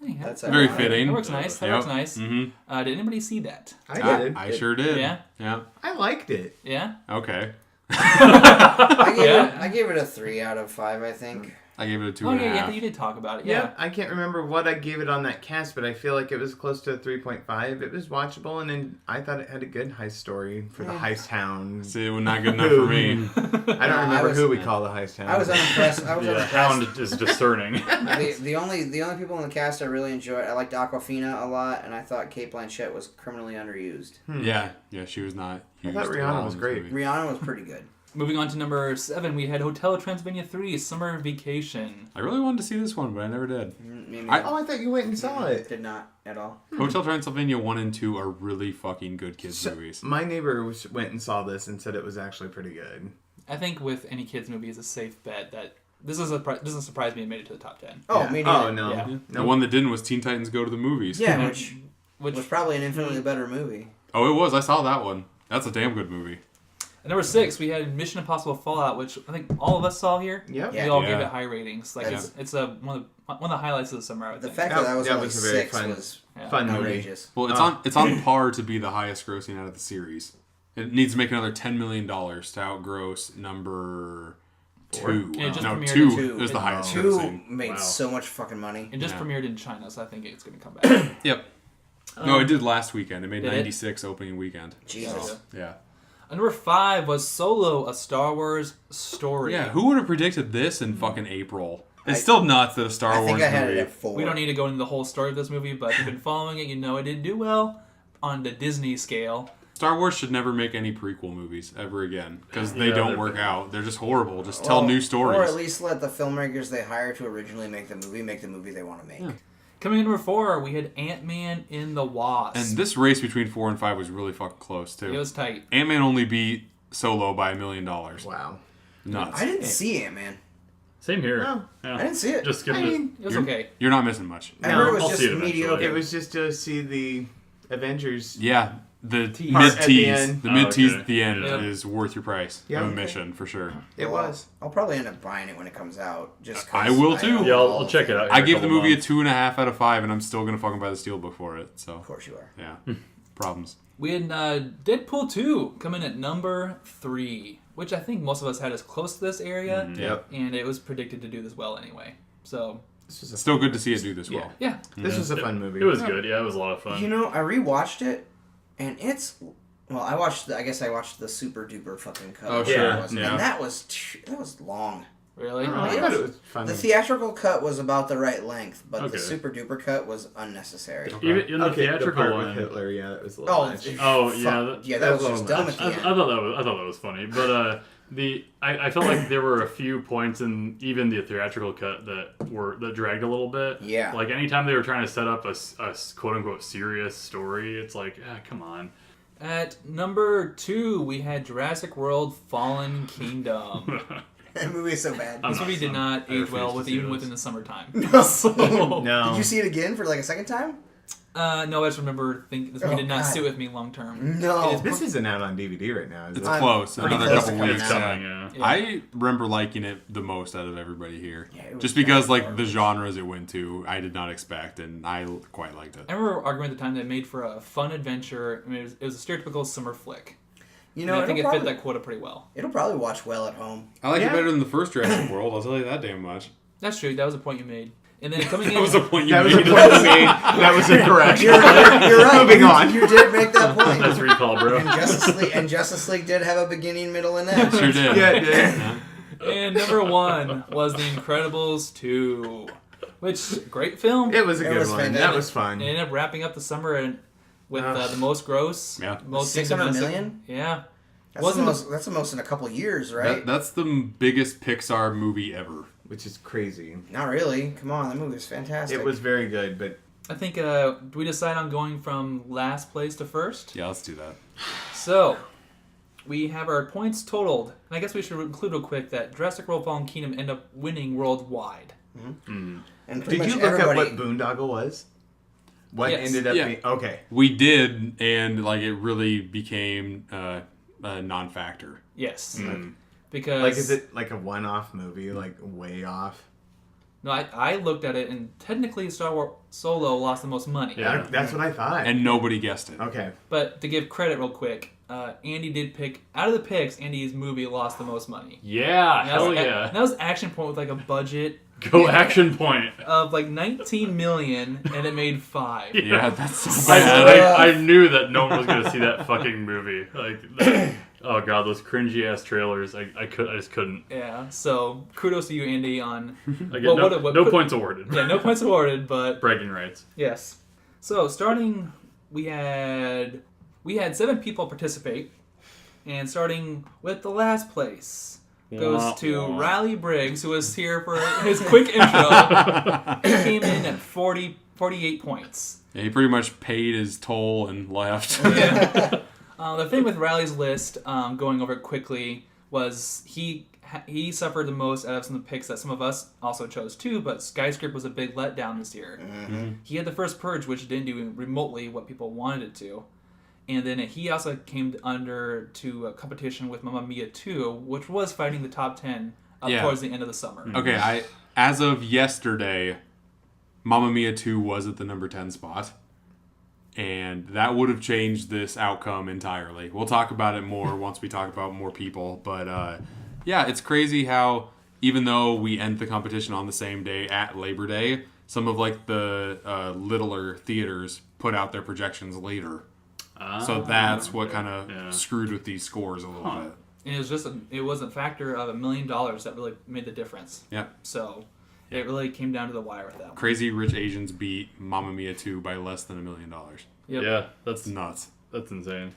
F: Hey,
H: That's
I: very fitting.
F: That works nice. That works nice.
I: Mm-hmm.
F: Did anybody see that?
K: I did.
I: I sure did.
F: Yeah?
I: Yeah.
K: I liked it.
F: Yeah?
I: Okay.
H: I gave it a 3 out of 5, I think.
I: I gave it a 2.5.
F: Oh, yeah, you did talk about it. Yeah.
K: I can't remember what I gave it on that cast, but I feel like it was close to a 3.5. It was watchable, and then I thought it had a good heist story for the heist hound.
I: See, it was not good enough for me.
K: I don't remember who we call the heist hound.
H: I was unimpressed.
G: Hound is discerning.
H: the only people in the cast I really enjoyed, I liked Awkwafina a lot, and I thought Cate Blanchett was criminally underused.
I: Yeah, she was not.
K: I thought Rihanna was great.
H: Rihanna was pretty good.
F: Moving on to number 7, we had Hotel Transylvania 3, Summer Vacation.
I: I really wanted to see this one, but I never did.
K: I thought you went and saw it.
H: Did not at all.
I: Hotel Transylvania 1 and 2 are really fucking good kids movies.
K: My neighbor went and saw this and said it was actually pretty good.
F: I think with any kids movie, it's a safe bet that this doesn't surprise me it made it to the top 10.
H: Oh, me neither.
K: Oh, no.
F: Yeah.
I: The one that didn't was Teen Titans Go to the Movies.
H: Yeah, which
F: Which
H: was probably an infinitely better movie.
I: Oh, it was. I saw that one. That's a damn good movie.
F: At number 6, we had Mission Impossible Fallout, which I think all of us saw here.
K: Yep.
F: We all gave it high ratings. Like it's one of the highlights of the summer. I would
H: The
F: think.
H: fact that I was only
K: a very
H: 6 was
K: fun movie.
H: outrageous.
I: Well, it's on par to be the highest grossing out of the series. It needs to make another $10 million to outgross number 2.
F: Yeah, it just
I: No,
F: premiered
I: 2
F: in-
I: is the highest
H: 2
I: grossing.
H: made so much fucking money.
F: It just
I: Yeah.
F: premiered in China, so I think it's going to come back.
I: Yep. No, it did last weekend. It made
F: Did it?
I: 96 opening weekend.
H: Jesus.
I: So, yeah.
F: Number 5 was Solo, a Star Wars story.
I: Yeah, who would have predicted this in fucking April? It's still nuts that a Star
H: I
I: Wars
H: think I had
I: movie.
H: it at 4.
F: We don't need to go into the whole story of this movie, but if you've been following it, you know it did do well on the Disney scale.
I: Star Wars should never make any prequel movies ever again because they don't
G: they're
I: work
G: bad.
I: out. They're just horrible. Just tell new stories.
H: Or at least let the filmmakers they hire to originally make the movie they want to make.
I: Yeah.
F: Coming in number 4, we had Ant-Man in the Wasp.
I: And this race between 4 and 5 was really fucking close too.
F: It was tight.
I: Ant-Man only beat Solo by $1 million.
K: Wow.
I: Nuts.
H: I didn't see Ant-Man.
G: Same here.
K: Oh,
G: Yeah.
H: I didn't see it.
G: Just skip
K: I
G: it.
K: mean,
F: It was okay.
I: You're not missing much.
H: I heard it was
G: I'll
H: just
G: see it eventually.
H: mediocre.
K: it was just to see the Avengers.
I: Yeah, the
F: Tease.
I: mid
K: At the
I: tease,
K: end.
I: the mid tease
G: okay.
I: at the end
F: Yeah.
I: is worth your price
K: Yeah.
I: of
K: Okay.
I: admission for sure.
K: It was.
H: I'll probably end up buying it when it comes out. Just 'cause
I: I will too.
H: know
G: Yeah,
H: all
G: I'll
H: of
G: check it out.
I: I
G: in a
I: gave the
G: couple
I: movie
G: months.
I: a 2.5 out of 5, and I'm still gonna fucking buy the steelbook for it. So
H: Of course you are.
I: yeah, problems.
F: We had Deadpool 2 come in at number 3, which I think most of us had as close to this area,
K: Yep.
F: and it was predicted to do this well anyway. So,
K: This was a
I: Still good to see it do this well.
F: yeah.
K: This was a fun movie.
G: It was good. Yeah, it was a lot of fun.
H: You know, I rewatched it, and it's. Well, I watched the super duper fucking cut.
I: Oh,
H: whatever
I: sure.
H: it was,
I: Yeah.
H: And that was long.
F: Really?
K: Oh, I thought it was fun.
H: The theatrical cut was about the right length, but
G: Okay.
H: the super duper cut was unnecessary.
G: Even in the
K: Okay, the
G: theatrical
K: part
G: one.
K: with Hitler, yeah, that was a little
H: Oh,
K: much.
G: Oh,
H: fuck.
G: yeah,
H: Yeah, that was
K: that
H: just
K: was
H: dumb
K: much.
H: at the
G: I
H: end.
G: thought that was funny, but I felt like there were a few points in even the theatrical cut that dragged a little bit.
H: Yeah.
G: Like anytime they were trying to set up a quote unquote serious story, it's like, come on.
F: At number 2, we had Jurassic World Fallen Kingdom.
H: That movie is so bad.
F: This movie did not
G: I
F: age
G: refuse
F: well
G: to
F: with
G: see
F: even
G: this.
F: within the summertime.
H: No.
K: No.
H: Did you see it again for like a second time?
F: No, I just remember thinking this movie
H: Oh,
F: did not
H: God.
F: sit with me long term.
H: No.
K: This isn't out on DVD right now, is
I: It's
K: it?
H: I'm
I: close.
H: pretty
I: Another
H: close
I: couple
H: to coming
I: weeks.
G: It's
H: out.
G: coming,
I: Yeah.
G: yeah.
I: I remember liking it the most out of everybody here.
H: Yeah, it was
I: Just because, like, the
H: garbage.
I: genres it went to, I did not expect, and I quite liked it.
F: I remember arguing at the time that it made for a fun adventure. I mean, it was a stereotypical summer flick.
H: You
F: And
H: know,
F: I think it
H: it'll
F: fit
H: probably,
F: that quota pretty well.
H: it'll probably watch well at home.
I: I like
K: Yeah.
I: it better than the first Jurassic World, I'll tell you that damn much.
F: That's true. That was a point you made. And then coming in,
I: That was a point you
K: That was a
I: made.
K: point to me. That was a correction.
H: You're right.
K: Moving on.
H: You did make that point.
G: Nice recall, bro.
H: And Justice League did have a beginning, middle, and end.
I: Sure did.
K: Yeah, it did.
F: and number 1 was The Incredibles 2, which great film.
K: It was a
H: It
K: good
H: was
K: one.
H: fantastic.
K: That was fun.
F: It ended up wrapping up the summer with the most gross.
I: Yeah.
F: Most
H: 600
F: domestic-
H: million?
F: Yeah.
H: That's the most in a couple years, right?
I: That's the biggest Pixar movie ever.
K: Which is crazy.
H: Not really. Come on, that movie was fantastic.
K: It was very good, but
F: I think, do we decide on going from last place to first?
I: Yeah, let's do that.
F: So, we have our points totaled. And I guess we should include real quick that Jurassic World Fallen Kingdom ended up winning worldwide.
H: And pretty
K: did you
H: much
K: look
H: everybody,
K: at what Boondoggle was? What
F: Yes.
K: ended up
I: Yeah.
K: being... Okay.
I: We did, and like it really became a non-factor.
F: Yes.
K: Hmm.
F: Because...
K: Like, is it like a one-off movie? Like, way off?
F: No, I looked at it, and technically Star Wars Solo lost the most money.
G: Yeah.
K: That's what I thought.
I: And nobody guessed it.
K: Okay.
F: But to give credit real quick, Andy did pick... Out of the picks, Andy's movie lost the most money.
G: Yeah,
F: And that was-
G: hell yeah.
F: and that was Action Point with like a budget
G: Go Action Point.
F: of like 19 million, and it made 5.
I: Yeah, that's so bad.
G: I knew that no one was gonna see that fucking movie. Oh god, those cringy ass trailers. I just couldn't.
F: Yeah, so kudos to you, Andy, on...
G: I get
F: Well,
G: no points awarded.
F: Yeah, no points awarded, but...
G: Bragging rights.
F: Yes. So, starting, we had 7 people participate, and starting with the last place goes to Riley Briggs, who was here for his quick intro. He came in at 48 points.
I: Yeah, he pretty much paid his toll and left.
F: Yeah. The thing with Riley's list, going over it quickly, was he suffered the most out of some of the picks that some of us also chose too, but Skyscraper was a big letdown this year.
H: Mm-hmm.
F: He had the first Purge, which didn't do remotely what people wanted it to. And then he also came under to a competition with Mamma Mia 2, which was fighting the top 10
I: Yeah.
F: towards the end of the summer.
I: Okay, as of yesterday, Mamma Mia 2 was at the number 10 spot. And that would have changed this outcome entirely. We'll talk about it more once we talk about more people. But yeah, it's crazy how even though we end the competition on the same day at Labor Day, some of like the littler theaters put out their projections later. So that's what kind of screwed with these scores a little bit.
F: And it was a factor of $1 million that really made the difference.
I: Yep.
F: So it really came down to the wire with that one.
I: Crazy Rich Asians beat Mamma Mia 2 by less than $1 million.
F: Yep.
G: Yeah,
I: That's nuts.
G: that's insane.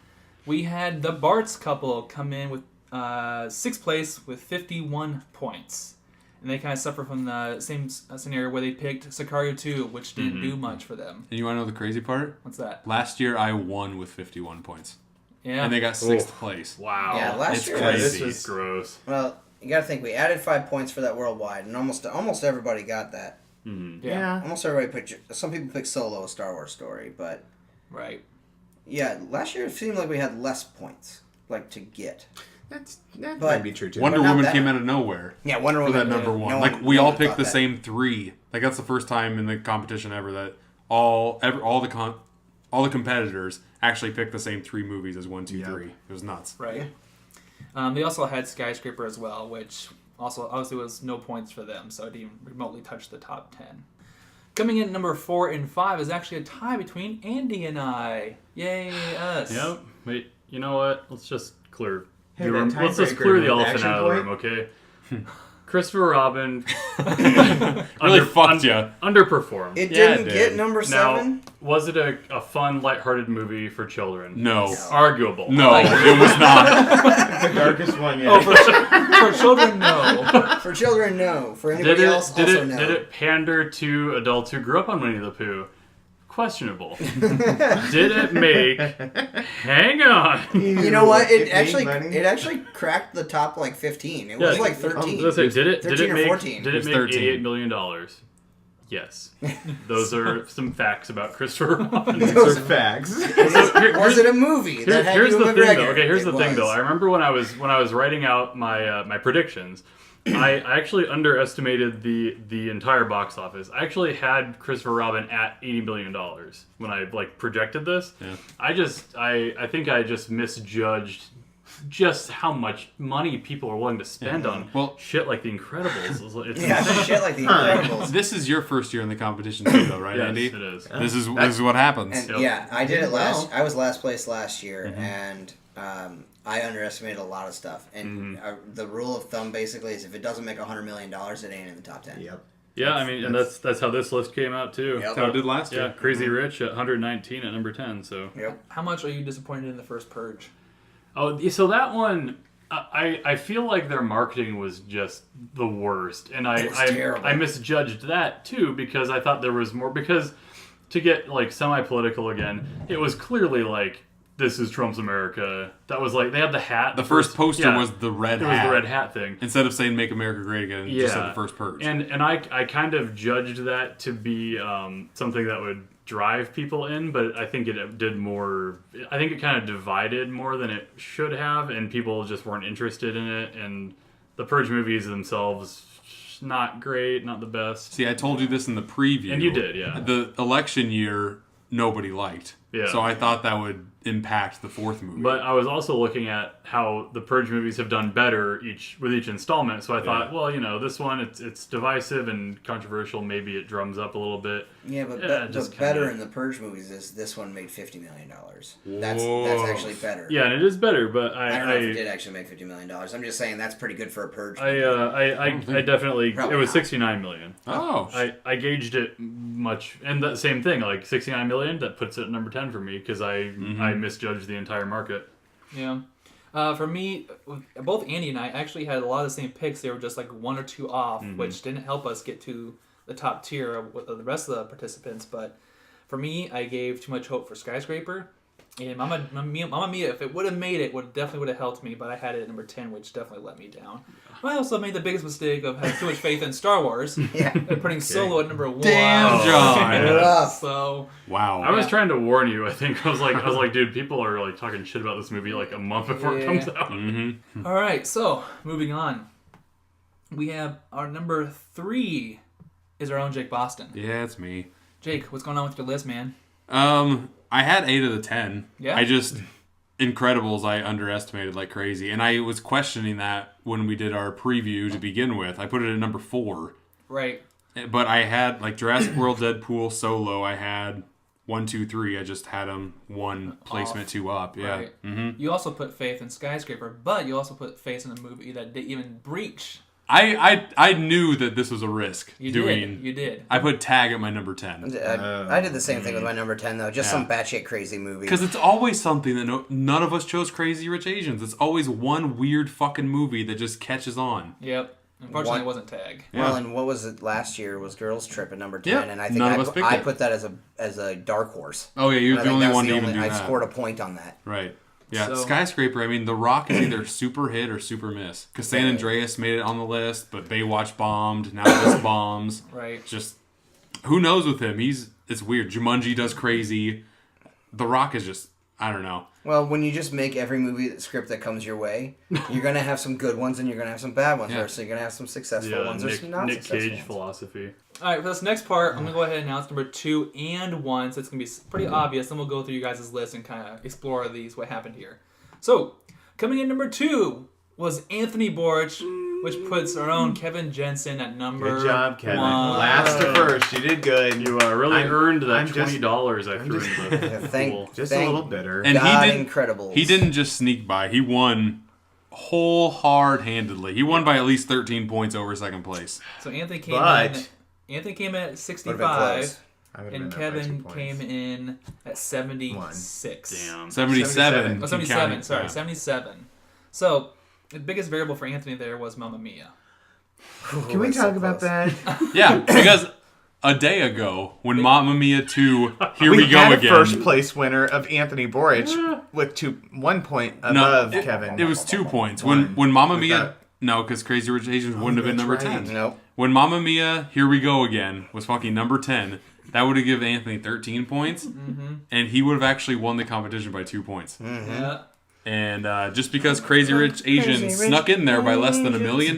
F: We had the Bartz couple come in with 6th place with 51 points. And they kind of suffer from the same scenario where they picked Sicario 2, which didn't do much for them.
I: And you want to know the crazy part?
F: What's that?
I: Last year I won with 51 points.
F: Yeah.
I: And they got 6th place.
G: Wow.
H: Yeah, last
I: It's
H: year
I: crazy.
K: This was
G: Gross.
H: Well, you got to think we added 5 points for that worldwide, and almost everybody got that.
F: Yeah.
H: Almost everybody picked. Some people picked Solo, a Star Wars story, but
F: Right.
H: yeah, last year it seemed like we had less points, like to get.
K: That
H: But-
K: might be true too.
I: Wonder
H: But not
I: Woman
H: that-
I: came out of nowhere
H: Yeah, Wonder
I: for
H: Woman.
I: that number
H: no
I: one. Like we
H: no
I: all
H: one
I: picked
H: thought
I: the
H: that.
I: same 3. Like that's the first time in the competition ever that all the competitors actually picked the same 3 movies as 1, 2, 3. It was nuts.
F: Right. They also had Skyscraper as well, which also obviously was no points for them, so it didn't even remotely touch the top 10. Coming in at number 4 and 5 is actually a tie between Andy and I. Yay, us.
G: Yep. Wait, you know what? Let's just clear.
K: Hey,
G: the
K: that
G: room. Let's just
K: tiebreaker
G: clear the
K: with
G: elephant
K: Action
G: out of the
K: Boy?
G: room, okay? Christopher Robin
I: Really fucked ya.
G: Underperformed.
H: It
I: Yeah, it
H: didn't
I: did.
H: get number 7.
G: Now, was it a fun, lighthearted movie for children?
I: No.
G: Arguable.
I: No, it was not.
K: The darkest one yet.
F: Oh, for children, no.
H: For children, no. For
G: Did
H: anybody
G: it,
H: else,
G: did,
H: also
G: it,
H: no.
G: did it pander to adults who grew up on Winnie the Pooh? Questionable. Did it make... Hang on.
H: You know what?
K: It made money.
H: It actually cracked the top like 15. It was like 13.
G: Let's say, did it
H: 13 or
G: make
H: 14.
G: Did
I: It
G: it
I: was
G: make
I: 13.
G: $88 million? Yes. Those are some facts about Christopher Robin.
K: Those are facts.
H: Was it a movie that had
G: Here's
H: Ewan
G: the thing,
H: McGregor?
G: though. Okay, here's
H: It
G: the thing,
H: was.
G: though. I remember when I was writing out my my predictions, I actually underestimated the entire box office. I actually had Christopher Robin at $80 million when I projected this.
I: Yeah.
G: I think I just misjudged just how much money people are willing to spend on shit like The Incredibles. It's
H: Yeah,
G: insane.
H: shit like The Incredibles.
I: This is your first year in the competition too, though, right,
G: Yes,
I: Andy?
G: it is.
I: This is what happens.
H: And
G: Yep.
H: yeah, I did it last.
K: well.
H: I was last place last year, and I underestimated a lot of stuff. And the rule of thumb basically is if it doesn't make $100 million, it ain't in the top 10.
K: Yep.
G: Yeah, I mean, and that's how this list came out too.
H: Yep.
I: That's how it did last
G: Yeah,
I: year.
G: Crazy Rich at 119 at number 10. So.
H: Yep.
F: How much are you disappointed in the first Purge?
G: Oh, so that one, I feel like their marketing was just the worst, and
H: It was terrible.
G: I misjudged that too because I thought there was more. Because to get semi-political again, it was clearly this is Trump's America. That was they had the hat.
I: The first poster was the red
G: It
I: hat.
G: was the red hat thing.
I: Instead of saying "Make America Great Again," it just said the first Purge.
G: And I kind of judged that to be something that would drive people in, but I think it did more. I think it kind of divided more than it should have, and people just weren't interested in it. And the Purge movies themselves, not great, not the best.
I: See, I told you this in the preview.
G: And you did, yeah.
I: The election year, nobody liked.
G: Yeah.
I: So I thought that would impact the fourth movie.
G: But I was also looking at how the Purge movies have done better with each installment. So I thought, well, this one it's divisive and controversial. Maybe it drums up a little bit.
H: Yeah, but
G: just
H: better
G: kinda-
H: in the Purge movies is this one made $50 million.
I: Whoa.
H: That's actually better.
G: Yeah, and it is better, but
H: I don't know if it did actually make $50 million. I'm just saying that's pretty good for a Purge.
G: I definitely
H: Probably
G: it was
H: not.
G: 69 million.
I: oh,
G: I gauged it much, and the same thing, 69 million. That puts it at number 10 for me because I misjudged the entire market.
F: Yeah. For me, both Andy and I actually had a lot of the same picks. They were just 1 or 2 off, which didn't help us get to the top tier of the rest of the participants. But for me, I gave too much hope for Skyscraper. And Mamma Mia, if it would have made it, definitely would have helped me. But I had it at number 10, which definitely let me down. I also made the biggest mistake of having too much faith in Star Wars.
H: Yeah.
F: And putting Solo at number 1.
I: Damn, John.
H: Rough.
F: So
I: wow.
G: I was trying to warn you. I think I was like, dude, people are talking shit about this movie a month before it comes out.
I: Mm-hmm.
F: all right, so moving on, we have our number 3 is our own Jake Boston.
I: Yeah, it's me.
F: Jake, what's going on with your list, man?
I: I had 8 of the 10.
F: Yeah.
I: I just Incredibles I underestimated like crazy, and I was questioning that when we did our preview to begin with. I put it at number 4.
F: Right.
I: But I had Jurassic World, Deadpool, Solo. I had 1, 2, 3. I just had them one placement 2 up. Yeah.
F: Right.
I: Mm-hmm.
F: You also put faith in Skyscraper, but you also put faith in a movie that didn't even breach.
I: I knew that this was a risk.
F: You
I: doing.
F: did.
I: I put Tag at my number 10
H: I did the same thing with my number 10 though. Just some batshit crazy movie.
I: because it's always something that none of us chose. Crazy Rich Asians. It's always one weird fucking movie that just catches on.
F: Yep. Unfortunately, it wasn't Tag.
H: Well, and what was it last year? Was Girls Trip at number 10,
I: Yeah,
H: and I think
I: none of us picked
H: I
I: it.
H: put that as a dark horse.
I: Oh yeah, you're
H: And I
I: the
H: think
I: only
H: that's
I: one to
H: the
I: even
H: only-
I: do
H: I
I: that.
H: scored a point on that.
I: Right. Yeah,
F: So-
I: Skyscraper, I mean, The Rock is either super hit or super miss. Because San Andreas made it on the list, but Baywatch bombed. Now this bombs.
F: Right.
I: Just, who knows with him? It's weird. Jumanji does crazy. The Rock is just, I don't know.
H: Well, when you just make every movie script that comes your way, you're going to have some good ones and you're going to have some bad ones.
I: Yeah.
H: Or so you're going to have some successful ones or some not
G: Nick
H: successful
G: Cage
H: ones.
G: philosophy.
F: All right, for this next part, I'm going to go ahead and announce number 2 and 1, so it's going to be pretty obvious. Then we'll go through you guys' list and kind of explore what happened here. So, coming in number 2 was Anthony Borch, which puts our own Kevin Jensen at number
K: Good job, Kevin.
F: 1.
K: Last to first. You did good.
G: You really earned that
K: I'm just-
G: $20 I threw into the pool.
K: Just
H: Thank
K: a little bitter.
I: And
H: God
I: he didn't,
H: Incredibles.
I: he didn't just sneak by. He won wholeheartedly. He won by at least 13 points over second place.
F: So Anthony came
K: But-
F: in at
H: Would've been
F: 65,
H: close.
K: I would've
F: and
K: been up by 2
F: Kevin
K: points.
F: came in at 76.
G: Damn.
I: 77.
F: Oh, 77, sorry, 77. So, the biggest variable for Anthony there was Mamma Mia.
K: Can we talk about that?
I: Yeah, because a day ago, when Mamma Mia 2, Here We Go
K: had a
I: Again.
K: first place winner of Anthony Borich with 1 point above Kevin.
I: It was 2 points.
K: One.
I: When Mamma
K: Was
I: Mia...
K: that-
I: No, because Crazy Rich Asians wouldn't have been
K: that's
I: number
K: right.
I: 10.
H: Nope.
I: When Mamma Mia, Here We Go Again was fucking number 10, that would have given Anthony 13 points, and he would have actually won the competition by 2 points.
F: Yeah.
I: And just because Crazy Rich Asians snuck in there by less than $1 million,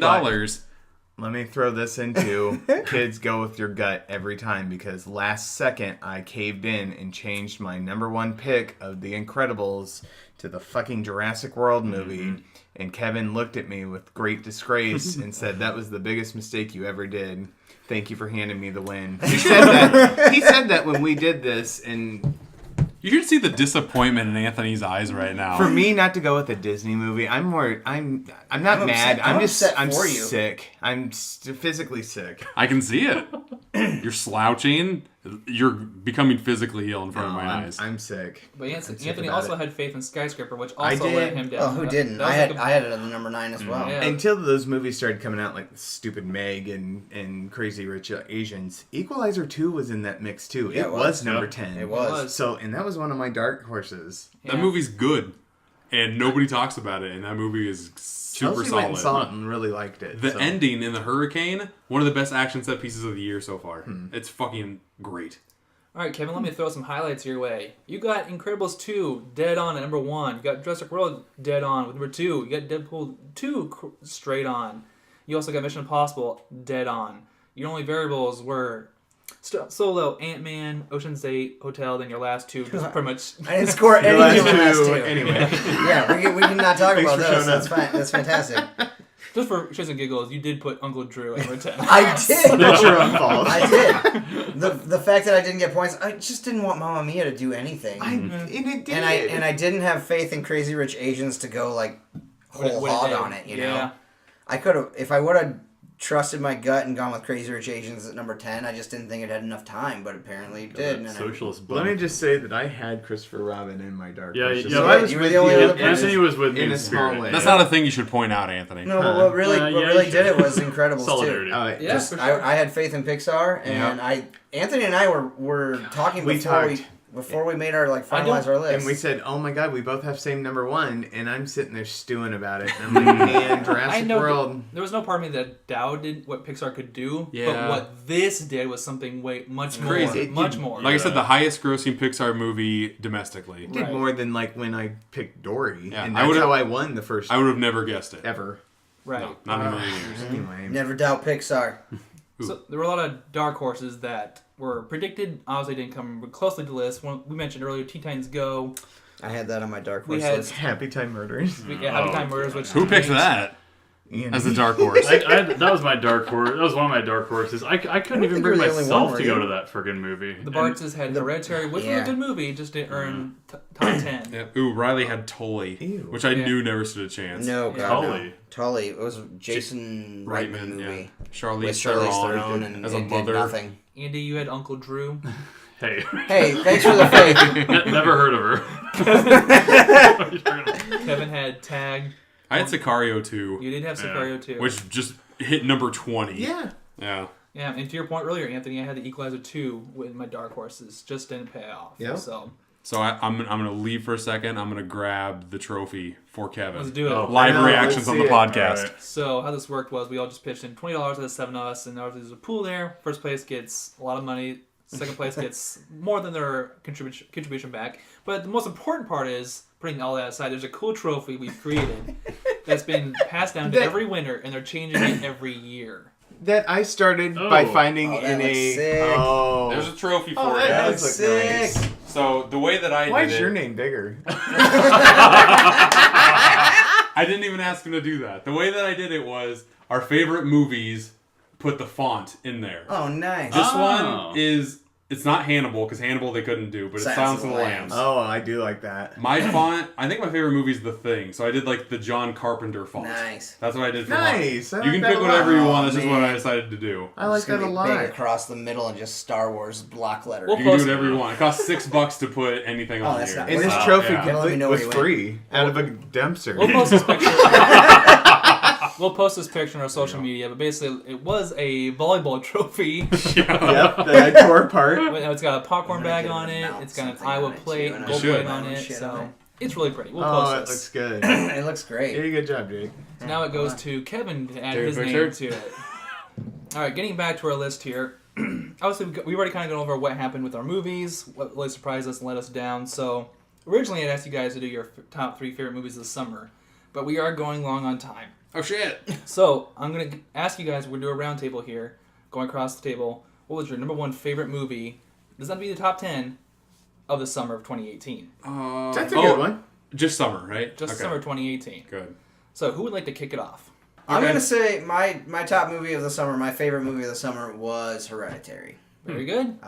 K: Let me throw this into kids go with your gut every time, because last second I caved in and changed my number 1 pick of The Incredibles to the fucking Jurassic World movie. And Kevin looked at me with great disgrace and said, "That was the biggest mistake you ever did. Thank you for handing me the win." He said that. He said that when we did this, and
I: you should see the disappointment in Anthony's eyes right now.
K: for me not to go with a Disney movie, I'm not
H: I'm
K: mad.
H: upset. I'm upset
K: I'm
H: for you.
K: sick. I'm physically sick.
I: I can see it. You're slouching. You're becoming physically ill in front of my
K: I'm,
I: eyes.
K: I'm sick.
F: But
K: I'm sick
F: Anthony
K: about
F: also
K: it.
F: had faith in Skyscraper, which
K: I
F: also
K: did.
F: let him down.
H: Oh, who didn't?
F: That was
H: I
F: like
H: had it at the number 9 as well.
F: Yeah.
K: Until those movies started coming out, like stupid Meg and Crazy Rich Asians, Equalizer 2 was in that mix too.
H: Yeah,
K: it
H: it
K: was
H: was.
K: number
G: Yep.
K: 10.
H: It was.
K: So, and that was one of my dark horses.
F: Yeah.
I: That movie's good, and nobody talks about it, and that movie is super
K: Chelsea
I: solid.
K: went and saw it and really liked it.
I: The
K: so.
I: ending in the hurricane, one of the best action set pieces of the year so far. It's fucking great.
F: All right, Kevin, let me throw some highlights your way. You got Incredibles 2 dead on at number 1. You got Jurassic World dead on with number 2. You got Deadpool 2 straight on. You also got Mission Impossible dead on. Your only variables were Solo, Ant-Man, Ocean's 8, Hotel, then your last 2 just pretty much...
H: I didn't score any
K: Your
H: of the last
K: last
H: 2.
K: two, anyway.
H: Yeah, we can not talk
K: Thanks
H: about
K: for
H: those.
K: showing
H: That's
K: up.
H: fine. That's fantastic.
F: Just for shits and giggles, you did put Uncle Drew at number 10.
H: I did.
K: That's your own fault.
H: I did. The fact that I didn't get points, I just didn't want Mamma Mia to do anything.
K: And it did.
H: And I didn't have faith in Crazy Rich Asians to go like whole
F: What it
H: hog
F: did.
H: on it. You
F: Yeah.
H: know, I could have if I would have trusted my gut and gone with Crazy Rich Asians at number 10. I just didn't think it had enough time, but apparently it did. And
G: Socialist
K: Let me
G: bump.
K: just say that I had Christopher Robin in my dark
G: Yeah,
K: horses.
G: yeah,
K: So
G: but
K: I was
H: you were
K: with
H: the only
K: you
H: other person.
G: Anthony was with me
K: in
G: in
K: a small
G: spirit.
K: way.
I: That's not a thing you should point out, Anthony.
H: no, but what really
G: you
H: did it
G: should.
H: was Incredibles
G: Solidarity.
H: too.
F: Yeah,
H: Just
F: for sure.
H: I had faith in Pixar, and Anthony and I were talking
K: We
H: before we made our
F: I don't-
H: finalize our list.
K: And we said, "Oh my God, we both have same number 1," and I'm sitting there stewing about it. And I'm like, "Man,
F: I
K: Jurassic
F: know
K: World."
F: there was no part of me that doubted what Pixar could do, but
I: Yeah.
F: what this did was something much more.
I: Crazy.
K: It
F: Much
K: did-
F: more.
I: Like I said, the highest grossing Pixar movie domestically.
K: It did
F: Right.
K: more than like when I picked Dory,
I: Yeah,
K: and
I: I
K: that's
I: would've-
K: how I won the first
I: I would have never guessed it.
K: ever.
F: Right.
I: No, not in a million years.
K: Anyway,
H: Never doubt Pixar.
F: So there were a lot of dark horses that were predicted. Obviously, didn't come closely to the list. One we mentioned earlier, Teen Titans Go.
H: I had that on my dark
F: We
H: horse
F: had-
H: list.
K: Happy Time Murders.
F: Happy Time Murders. Which
I: Who picked that
K: Ian.
I: as a dark horse?
G: That was my dark horse. That was one of my dark horses. I couldn't even
H: think
G: bring
H: you were the only
G: myself
H: one,
G: to
H: were
G: go
H: you?
G: to that friggin' movie.
F: The Bartses had Hereditary, which was a good movie, just didn't earn top 10.
I: Yeah. Ooh, Riley had Tully,
K: Ew.
I: which I
F: Yeah.
I: knew never stood a chance.
H: No,
F: Yeah.
H: God, no.
G: Tully.
H: Tully. It was a Jason Reitman movie.
I: yeah. Charlize
H: With Charlize
I: Theron
H: Theron and
I: as a
H: it did
I: mother.
H: nothing.
F: Andy, you had Uncle Drew.
G: Hey.
H: Hey, thanks for the faith.
G: Never heard of her.
F: Kevin had Tag.
I: I had Sicario too,
F: You did have Sicario too.
I: which just hit number 20.
K: Yeah.
I: Yeah.
F: Yeah, and to your point earlier, Anthony, I had the Equalizer 2 with my dark horses. Just didn't pay off.
K: Yep.
F: So
I: So I'm gonna leave for a second. I'm gonna grab the trophy for Kevin.
F: Let's do it.
I: Live
K: Yeah,
I: reactions
K: let's
I: on the
K: see it.
I: podcast.
G: All right.
F: So how this worked was we all just pitched in $20 out of 7 of us, and there's a pool there. First place gets a lot of money. Second place gets more than their contribution back. But the most important part is, putting all that aside, there's a cool trophy we've created that's been passed down to every winner, and they're changing it every year.
K: That I started by
G: Oh.
K: finding
H: Oh, that
K: in
H: looks
K: a.
H: sick.
K: Oh.
I: There's a trophy for
K: Oh,
I: it.
K: that
H: looks
K: does look nice.
H: sick.
I: So the way that I
K: Why
I: did
K: is
I: it,
K: your name bigger?
I: I didn't even ask him to do that. The way that I did it was our favorite movies. Put the font in there.
H: Oh, nice.
I: This
G: Oh.
I: one is. It's not Hannibal because Hannibal they couldn't do, but it's Silence of the Lambs.
K: Oh, I do like that.
I: My font, I think my favorite movie is The Thing, so I did like the John Carpenter font.
H: Nice.
I: That's what I did for
K: Nice.
I: mine.
K: I
I: You
K: like
I: can
K: that
I: pick
K: a
I: whatever
K: lot.
I: you want. That's just what
H: man.
I: I decided to do.
K: I like
H: It's gonna
K: that a
H: be
K: lot.
H: big across the middle and just Star Wars block lettering.
F: Well,
I: You can do
F: Post-
I: whatever you want. It costs $6 to put anything on
H: that's
I: here.
H: not-
K: And this
H: Wow.
K: trophy
I: Yeah.
H: Let me know
K: was
H: where you went.
K: free out of a dumpster.
F: We'll post this picture. We'll post this picture on our social media, but basically it was a volleyball trophy.
K: Yep, that I tore apart.
F: It's got a popcorn
H: I'm gonna
F: bag
H: get
F: on
H: him
F: it.
H: to mount
F: It's got an
H: something
F: Iowa
H: on it,
F: plate,
H: too, and I
F: gold
I: should.
F: plate on
H: Mount
F: it.
H: shit
F: So
H: on it.
F: it's really pretty. We'll
K: Oh,
F: post
K: that
F: this.
K: looks good.
H: It looks
K: You
H: great.
K: did a good job, Jake.
F: So now it goes to Kevin to add
G: Take a
F: his
G: picture?
F: name to it. All right, getting back to our list here. Obviously, we've already kind of gone over what happened with our movies, what really surprised us and let us down. So originally, I'd asked you guys to do your top 3 favorite movies of the summer, but we are going long on time.
I: Oh shit!
F: So I'm going to ask you guys, we'll do a round table here, going across the table. What was your number 1 favorite movie? Does that be the top 10 of the summer of 2018?
K: That's a good one.
I: Just summer, right?
F: Just
I: Okay.
F: summer 2018.
I: Good.
F: So who would like to kick it off?
H: I'm gonna say my top movie of the summer, my favorite movie of the summer was Hereditary.
F: Very good.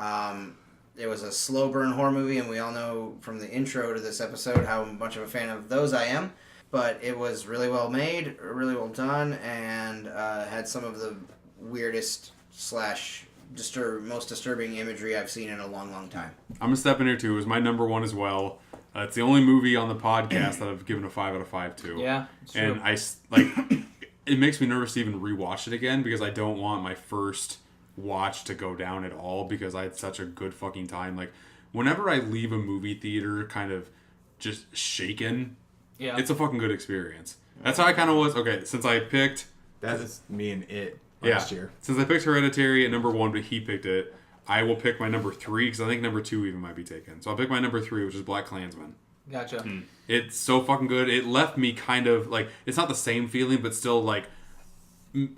H: It was a slow burn horror movie, and we all know from the intro to this episode how much of a fan of those I am. But it was really well made, really well done, and had some of the weirdest / most disturbing imagery I've seen in a long, long time.
I: I'm gonna step in here too. It was my number 1 as well. It's the only movie on the podcast that I've given a 5 out of 5 to.
F: Yeah, it's true.
I: And I like. It makes me nervous to even rewatch it again because I don't want my first watch to go down at all because I had such a good fucking time. Like, whenever I leave a movie theater kind of just shaken,
F: Yeah.
I: it's a fucking good experience. That's how I kind of was. Okay, since I picked...
K: That was me and it
I: Yeah,
K: last year.
I: since I picked Hereditary at number 1, but he picked it, I will pick my number 3 because I think number 2 even might be taken. So I'll pick my number 3, which is Black Klansman.
F: Gotcha.
I: It's so fucking good. It left me kind of like, it's not the same feeling, but still like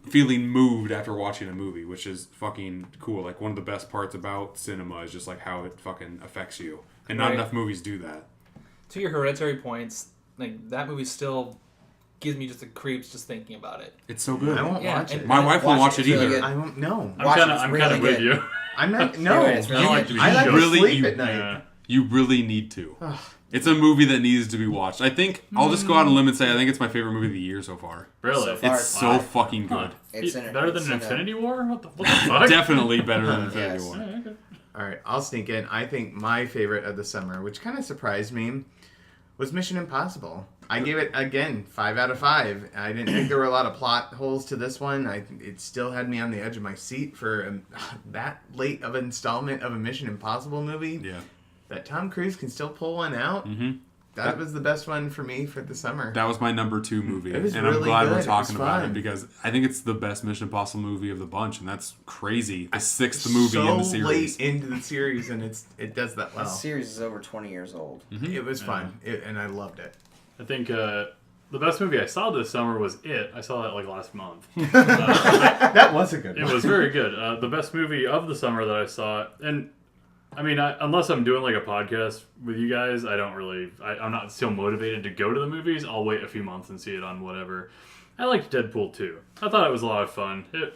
I: feeling moved after watching a movie, which is fucking cool. Like, one of the best parts about cinema is just like how it fucking affects you. And not
F: Right.
I: enough movies do that.
F: To your Hereditary points, like that movie still gives me just the creeps just thinking about it.
I: It's so good.
K: I won't
F: Yeah,
K: watch it.
F: and-
I: My wife won't watch it
H: It's really
I: either.
H: good.
K: I won't know.
G: I'm
H: Watch it,
G: kind of
H: it's
G: I'm
H: really
G: kind of with
H: good.
G: you.
K: I'm not. No.
H: Anyway, it's really
G: I like
H: good.
G: to be
K: I like to
I: Really?
K: sleep
I: You-
K: at night.
G: Yeah.
I: You really need to. It's a movie that needs to be watched. I think I'll just go out on a limb and say I think it's my favorite movie of the year so far.
G: Really?
H: So far,
I: It's so fucking good.
H: It's in it.
G: Better
H: It's
G: than
H: in a-
G: Infinity War? What the fuck?
I: Definitely better than Infinity
H: Yes.
I: War.
G: Yeah, okay.
K: All right, I'll sneak in. I think my favorite of the summer, which kind of surprised me, was Mission Impossible. I gave it, again, 5 out of 5. I didn't think there were a lot of plot holes to this one. It still had me on the edge of my seat for that late of an installment of a Mission Impossible movie.
I: Yeah.
K: That Tom Cruise can still pull one out.
I: Mm-hmm.
K: That was the best one for me for the summer.
I: That was my number 2 movie.
K: It was
I: And I'm
K: really
I: glad
K: good.
I: we're
K: It
I: talking
K: was
I: about
K: fun.
I: it because I think it's the best Mission Impossible movie of the bunch, and that's crazy. The 6th movie in the
K: So
I: series.
K: late into the series, and it does that well.
H: This series is over 20 years old.
K: It was fun, and I loved it.
G: I think the best movie I saw this summer was It. I saw that like last month.
K: That was a good
G: It
K: one.
G: was very good. The best movie of the summer that I saw, and I mean, unless I'm doing like a podcast with you guys, I don't really. I'm not still motivated to go to the movies. I'll wait a few months and see it on whatever. I liked Deadpool 2. I thought it was a lot of fun. It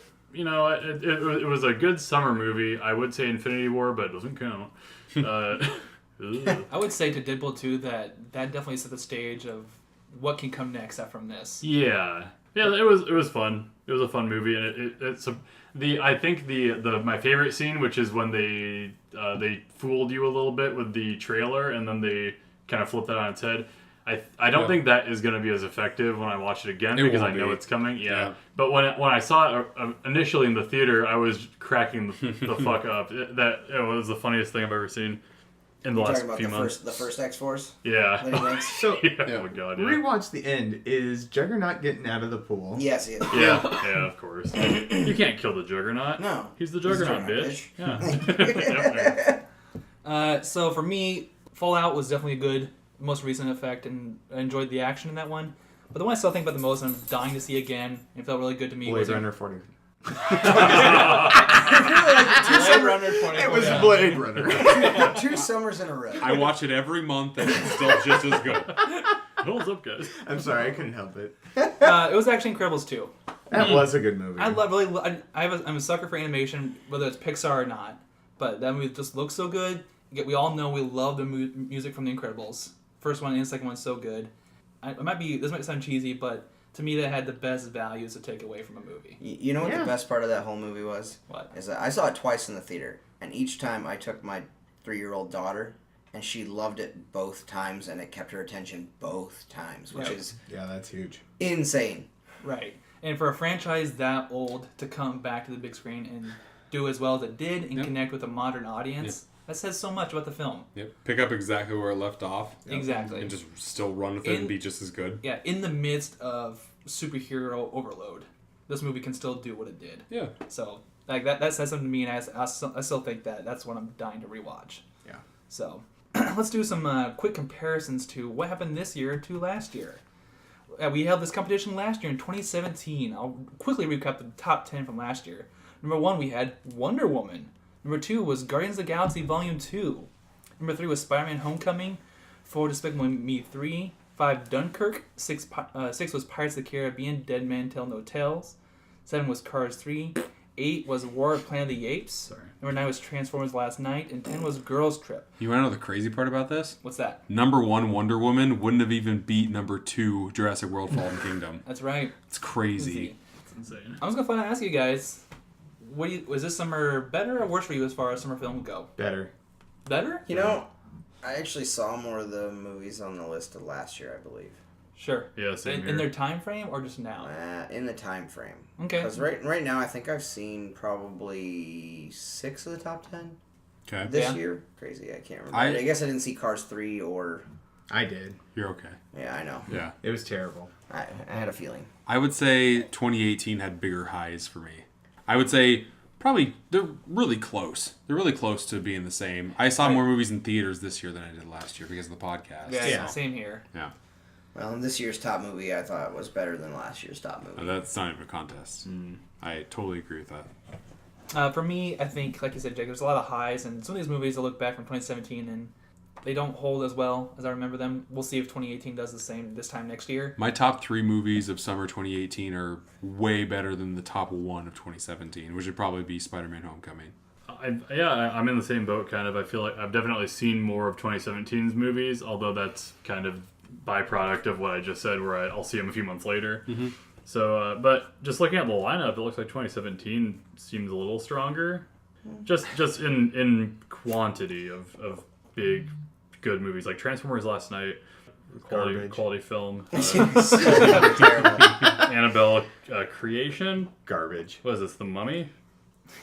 G: was a good summer movie. I would say Infinity War, but it doesn't count. Ugh.
F: I would say to Deadpool 2 that definitely set the stage of what can come next from this.
G: Yeah, it was fun. It was a fun movie, and I think my favorite scene, which is when they fooled you a little bit with the trailer, and then they kind of flipped that on its head. I don't think that is going to be as effective when I watch it again because I know it's coming. Yeah. But when I saw it initially in the theater, I was cracking the fuck up. It was the funniest thing I've ever seen. in the
H: You're
G: last
H: talking about
G: few
H: the
G: months.
H: first X-Force?
G: Yeah.
H: That he makes?
K: So,
G: Yeah. Oh my god. Yeah.
K: rewatch the end. Is Juggernaut getting out of the pool?
H: Yes, he is.
G: Yeah. Yeah. Of course. You can't kill the Juggernaut.
H: No.
G: He's the
H: He's the
G: Juggernaut,
H: Juggernaut,
G: bitch. Yeah.
F: So for me, Fallout was definitely a good, most recent effect, and I enjoyed the action in that one. But the one I still think about the most, and I'm dying to see again, and it felt really good to me.
K: Blade
F: was
K: Runner 40.
F: Blade Runner 20.
K: It was Blade Runner.
H: 2 summers in a row.
I: I watch it every month, and it's still just as good.
G: Holds up, guys.
K: I'm sorry, I couldn't help it.
F: It was actually Incredibles 2.
K: That was a good movie.
F: I'm a sucker for animation, whether it's Pixar or not. But that movie just looks so good. We all know we love the music from The Incredibles. First one and the second one's so good. This might sound cheesy, but to me that had the best values to take away from a movie.
H: You know what the best part of that whole movie was?
F: What?
H: Is that I saw it twice in the theater, and each time I took my 3-year-old daughter, and she loved it both times, and it kept her attention both times, which is
K: that's huge.
H: insane.
F: Right. And for a franchise that old to come back to the big screen and do as well as it did and connect with a modern audience, that says so much about the film.
I: Yep. Pick up exactly where it left off.
F: Exactly.
I: And just still run with it and be just as good.
F: Yeah, in the midst of superhero overload, this movie can still do what it did.
I: Yeah.
F: So like that says something to me, and I still think that's what I'm dying to rewatch.
K: Yeah.
F: So let's do some quick comparisons to what happened this year to last year. We held this competition last year in 2017. I'll quickly recap the top 10 from last year. Number 1, we had Wonder Woman. Number 2 was Guardians of the Galaxy Volume 2. Number 3 was Spider-Man Homecoming. 4, Despicable Me 3. 5, Dunkirk. 6 was Pirates of the Caribbean, Dead Man Tell No Tales. 7 was Cars 3. 8 was War of Planet of the Apes.
G: Sorry.
F: Number 9 was Transformers Last Night. And 10 was Girls Trip.
I: You want to know the crazy part about this?
F: What's that?
I: Number 1, Wonder Woman, wouldn't have even beat number 2, Jurassic World Fallen Kingdom.
F: That's right.
I: It's crazy.
G: It's insane.
F: I was going to finally ask you guys, was this summer better or worse for you as far as summer film go?
K: Better.
F: Better?
H: You know, I actually saw more of the movies on the list of last year, I believe.
F: Sure.
G: Yeah, same here.
F: In their time frame or just now?
H: In the time frame.
F: Okay.
H: Because right now, I think I've seen probably 6 of the top 10
I: Okay.
H: this year. Crazy, I can't remember. I guess I didn't see Cars 3 or...
K: I did.
I: You're okay.
H: Yeah, I know.
I: Yeah.
K: It was terrible.
H: I had a feeling.
I: I would say 2018 had bigger highs for me. I would say probably they're really close. They're really close to being the same. I saw more movies in theaters this year than I did last year because of the podcast.
F: Yeah, same here.
I: Yeah.
H: Well, this year's top movie I thought was better than last year's top movie.
I: That's not even a contest. I totally agree with that.
F: For me, I think, like you said, Jake, there's a lot of highs, and some of these movies I look back from 2017 and they don't hold as well as I remember them. We'll see if 2018 does the same this time next year.
I: My top 3 movies of summer 2018 are way better than the top 1 of 2017, which would probably be Spider-Man Homecoming.
G: I'm in the same boat, kind of. I feel like I've definitely seen more of 2017's movies, although that's kind of byproduct of what I just said, where I'll see them a few months later.
I: Mm-hmm.
G: So, but just looking at the lineup, it looks like 2017 seems a little stronger, just in quantity of big, good movies like Transformers Last Night, quality film.
H: Terrible.
G: Annabelle Creation.
K: Garbage.
G: What is this? The Mummy.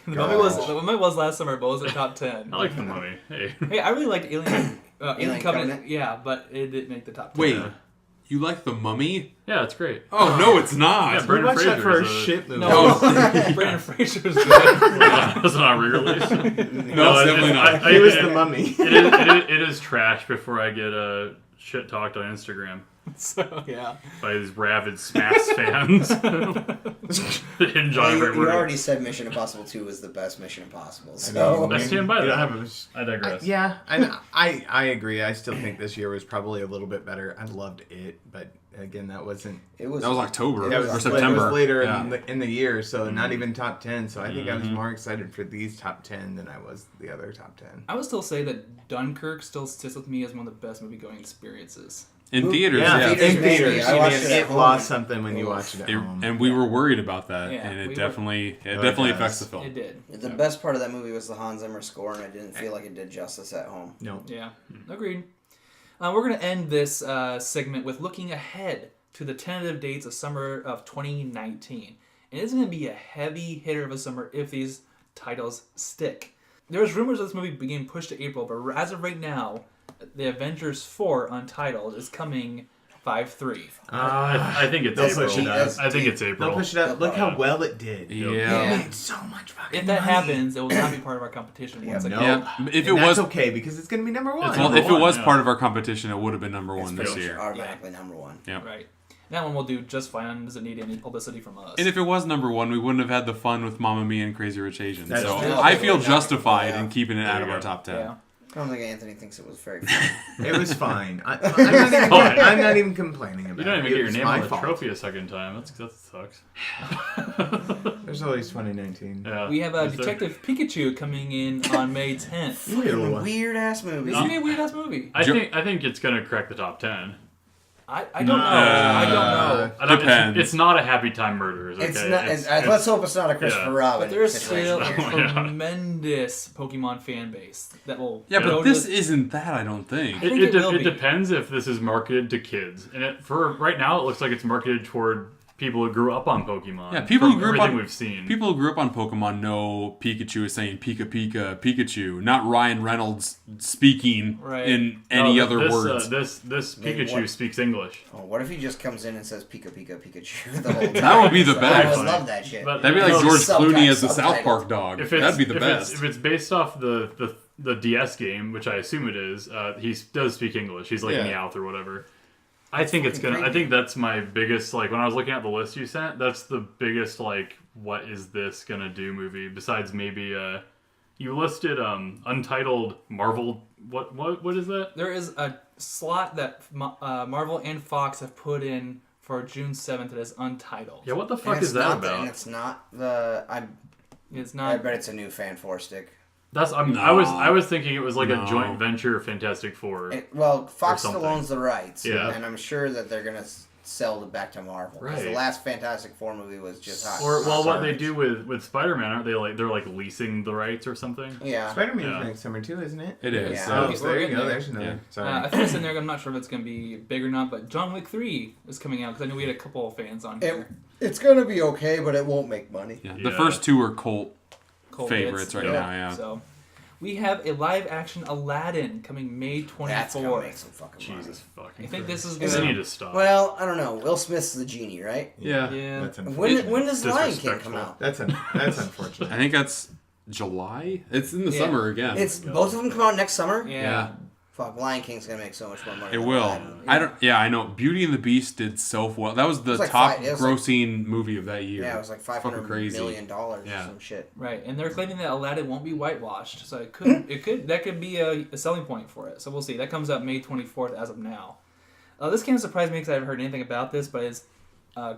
F: The Mummy was last summer, but it was in top 10.
G: I like The Mummy. Hey.
F: Hey, I really liked Alien Covenant.
H: Covenant?
F: Yeah, but it didn't make the top 10.
I: Wait, you like The Mummy?
G: Yeah, it's great.
I: Oh, no, it's not.
G: Yeah,
K: We
G: Brendan
K: watched that for a
G: Fraser's
K: shit movie.
F: No, Brendan Fraser's good.
G: That's not a re-release.
I: No, it's definitely not.
K: He was the mummy.
G: It is trash before I get shit talked on Instagram
F: So, yeah.
G: by these rabid Smash fans. Hinge on every
H: You
G: word.
H: already said Mission Impossible 2 was the best Mission Impossible. So
G: I stand by
K: You don't
G: that.
K: have
G: I digress.
K: yeah, I agree. I still think this year was probably a little bit better. I loved it, but again, that wasn't.
H: it was.
I: That was October
K: That was
I: or
K: It
I: September.
K: was later
I: Yeah.
K: in the year, so not even top 10. So I think I was more excited for these top 10 than I was the other top 10.
F: I would still say that Dunkirk still sits with me as one of the best movie-going experiences.
I: In theaters,
K: Yeah,
I: yeah.
H: theaters
K: in
H: maybe.
K: theaters.
H: I watched it at
K: It
H: home.
K: lost something when you
H: Oof.
K: watched it at home.
I: And we were worried about that,
F: Yeah,
I: and
F: we
I: it
F: were.
I: definitely
K: does.
I: affects the film.
F: It did.
H: The best part of that movie was the Hans Zimmer score, and I didn't feel like it did justice at home.
K: No.
F: Yeah, agreed. We're going to end this segment with looking ahead to the tentative dates of summer of 2019. And it's going to be a heavy hitter of a summer if these titles stick. There's rumors of this movie being pushed to April, but as of right now, the Avengers 4 Untitled is coming 5/3.
G: I think it's
K: They'll
G: April.
K: push it up.
G: I think it's April.
K: They'll push it up. Look how well it did.
I: Yeah.
K: It made so much fucking
F: If that
K: money.
F: happens, it will not be part of our competition. Once
K: No.
F: again.
I: Yeah. If it
K: And that's
I: was
K: okay because it's going to be number one.
G: It's
I: well,
G: number
I: if it
G: one,
I: was
G: yeah.
I: part of our competition, it would have been number
H: It's
I: one
H: pretty
I: this
H: much
I: year.
H: automatically number one.
I: Yeah.
F: Right. That one will do just fine. Doesn't need any publicity from us.
I: And if it was number one, we wouldn't have had the fun with Mamma Mia and Crazy Rich Asians.
K: That's
I: So
K: true.
I: I feel
H: Yeah.
I: justified
H: Yeah.
I: in keeping it out of
G: you
I: our
G: go.
I: top 10.
F: yeah.
H: I don't think Anthony thinks it was very funny.
K: It was fine. I'm not even complaining about it.
G: You don't even
K: It
G: get your
K: was
G: name
K: my
G: on the
K: fault.
G: trophy a second time. That sucks.
K: There's always 2019.
G: Yeah.
F: We have
G: Is there-
F: Detective Pikachu coming in on May 10th.
K: Ew.
H: Weird ass movie.
F: This is gonna be a weird ass movie.
G: I think it's gonna crack the top 10.
F: I don't know. I don't know.
G: I don't-
I: Depends.
G: It's not a Happy Time Murders. Okay?
H: It's not. let's hope it's not a Christopher
G: yeah.
H: Robin.
F: But there's
H: situation
F: still a
H: here.
F: tremendous Pokemon fan base that will.
I: Yeah,
F: go
I: but
F: to
I: this isn't that, I don't think.
F: I think it will
G: it
F: be.
G: depends if this is marketed to kids, and for right now, it looks like it's marketed toward people who grew up on Pokemon.
I: Yeah, people
G: from
I: who grew up
G: everything
I: on
G: we've seen.
I: People who grew up on Pokemon know Pikachu is saying Pika Pika Pikachu, not Ryan Reynolds speaking
F: Right.
I: in any other words.
G: This
H: Maybe
G: Pikachu
H: what?
G: speaks English.
H: Oh, what if he just comes in and says Pika Pika Pikachu the whole time?
I: That would be the
H: I
I: best.
H: would love that shit.
G: But-
I: That'd be like
G: No,
I: George
H: subtitled-
I: Clooney as the South
H: subtitled.
I: Park dog.
G: If it's,
I: That'd be the
G: if
I: best.
G: If it's based off the DS game, which I assume it is, he does speak English. He's like
I: Yeah.
G: Meowth or whatever. I think it's gonna. I think that's my biggest like when I was looking at the list you sent. That's the biggest like what is this gonna do movie besides maybe you listed Untitled Marvel. What is that?
F: There is a slot that Marvel and Fox have put in for June 7th that is untitled.
G: Yeah, what the
H: And
G: fuck
H: it's
G: is that
H: not
G: about?
H: and it's not the.
F: It's
H: I
F: not.
H: bet it's a new Fan 4 stick.
G: That's I was thinking it was like a joint venture Fantastic Four.
H: Well, Fox
G: something.
H: still owns the rights,
G: Yeah.
H: and I'm sure that they're gonna sell it back to Marvel. Because the
G: Right.
H: last Fantastic Four movie was just hot.
G: Or well,
H: hot
G: what they
H: garbage.
G: do with Spider-Man, aren't they like they're like leasing the rights or something?
H: Yeah.
K: Spider-Man's
G: Yeah.
K: next summer too, isn't it?
I: It is.
H: Yeah.
I: Yeah.
K: Oh, there you go. There's another.
I: Yeah.
K: Sorry.
F: I think it's in there. I'm not sure if it's going to be big or not, but John Wick 3 is coming out because I know we had a couple of fans on here.
H: It's gonna be okay, but it won't make money.
I: Yeah. The
G: Yeah.
I: first two are cult
F: Cold
I: favorites
F: hits.
I: right now, yeah.
F: So we have a live action Aladdin coming May
H: That's gonna
F: 24th.
H: make some fucking
G: Jesus
H: money.
G: fucking.
F: I think this is
G: They
F: gonna.
G: need to stop.
H: Well, I don't know. Will Smith's the genie, right?
I: Yeah.
F: Yeah.
K: That's unfortunate.
H: When does Lion King
G: Disrespectful.
H: come out?
K: That's unfortunate.
I: I think that's July. It's in the
F: Yeah.
I: summer again.
H: It's both of them come out next summer.
F: Yeah.
H: Fuck, Lion King's gonna make so much more money.
I: It
H: than
I: will.
H: Aladdin.
I: I don't. Yeah, I know. Beauty and the Beast did so well. That was the
H: was like
I: top
H: it was like-
I: grossing movie of that year.
H: Yeah, it was like
I: Fucking
H: $500
I: crazy.
H: million or
I: Yeah.
H: some shit.
F: Right, and they're claiming that Aladdin won't be whitewashed, so that could be a selling point for it. So we'll see. That comes out May 24th as of now. This kind of surprised me because I haven't heard anything about this, but it's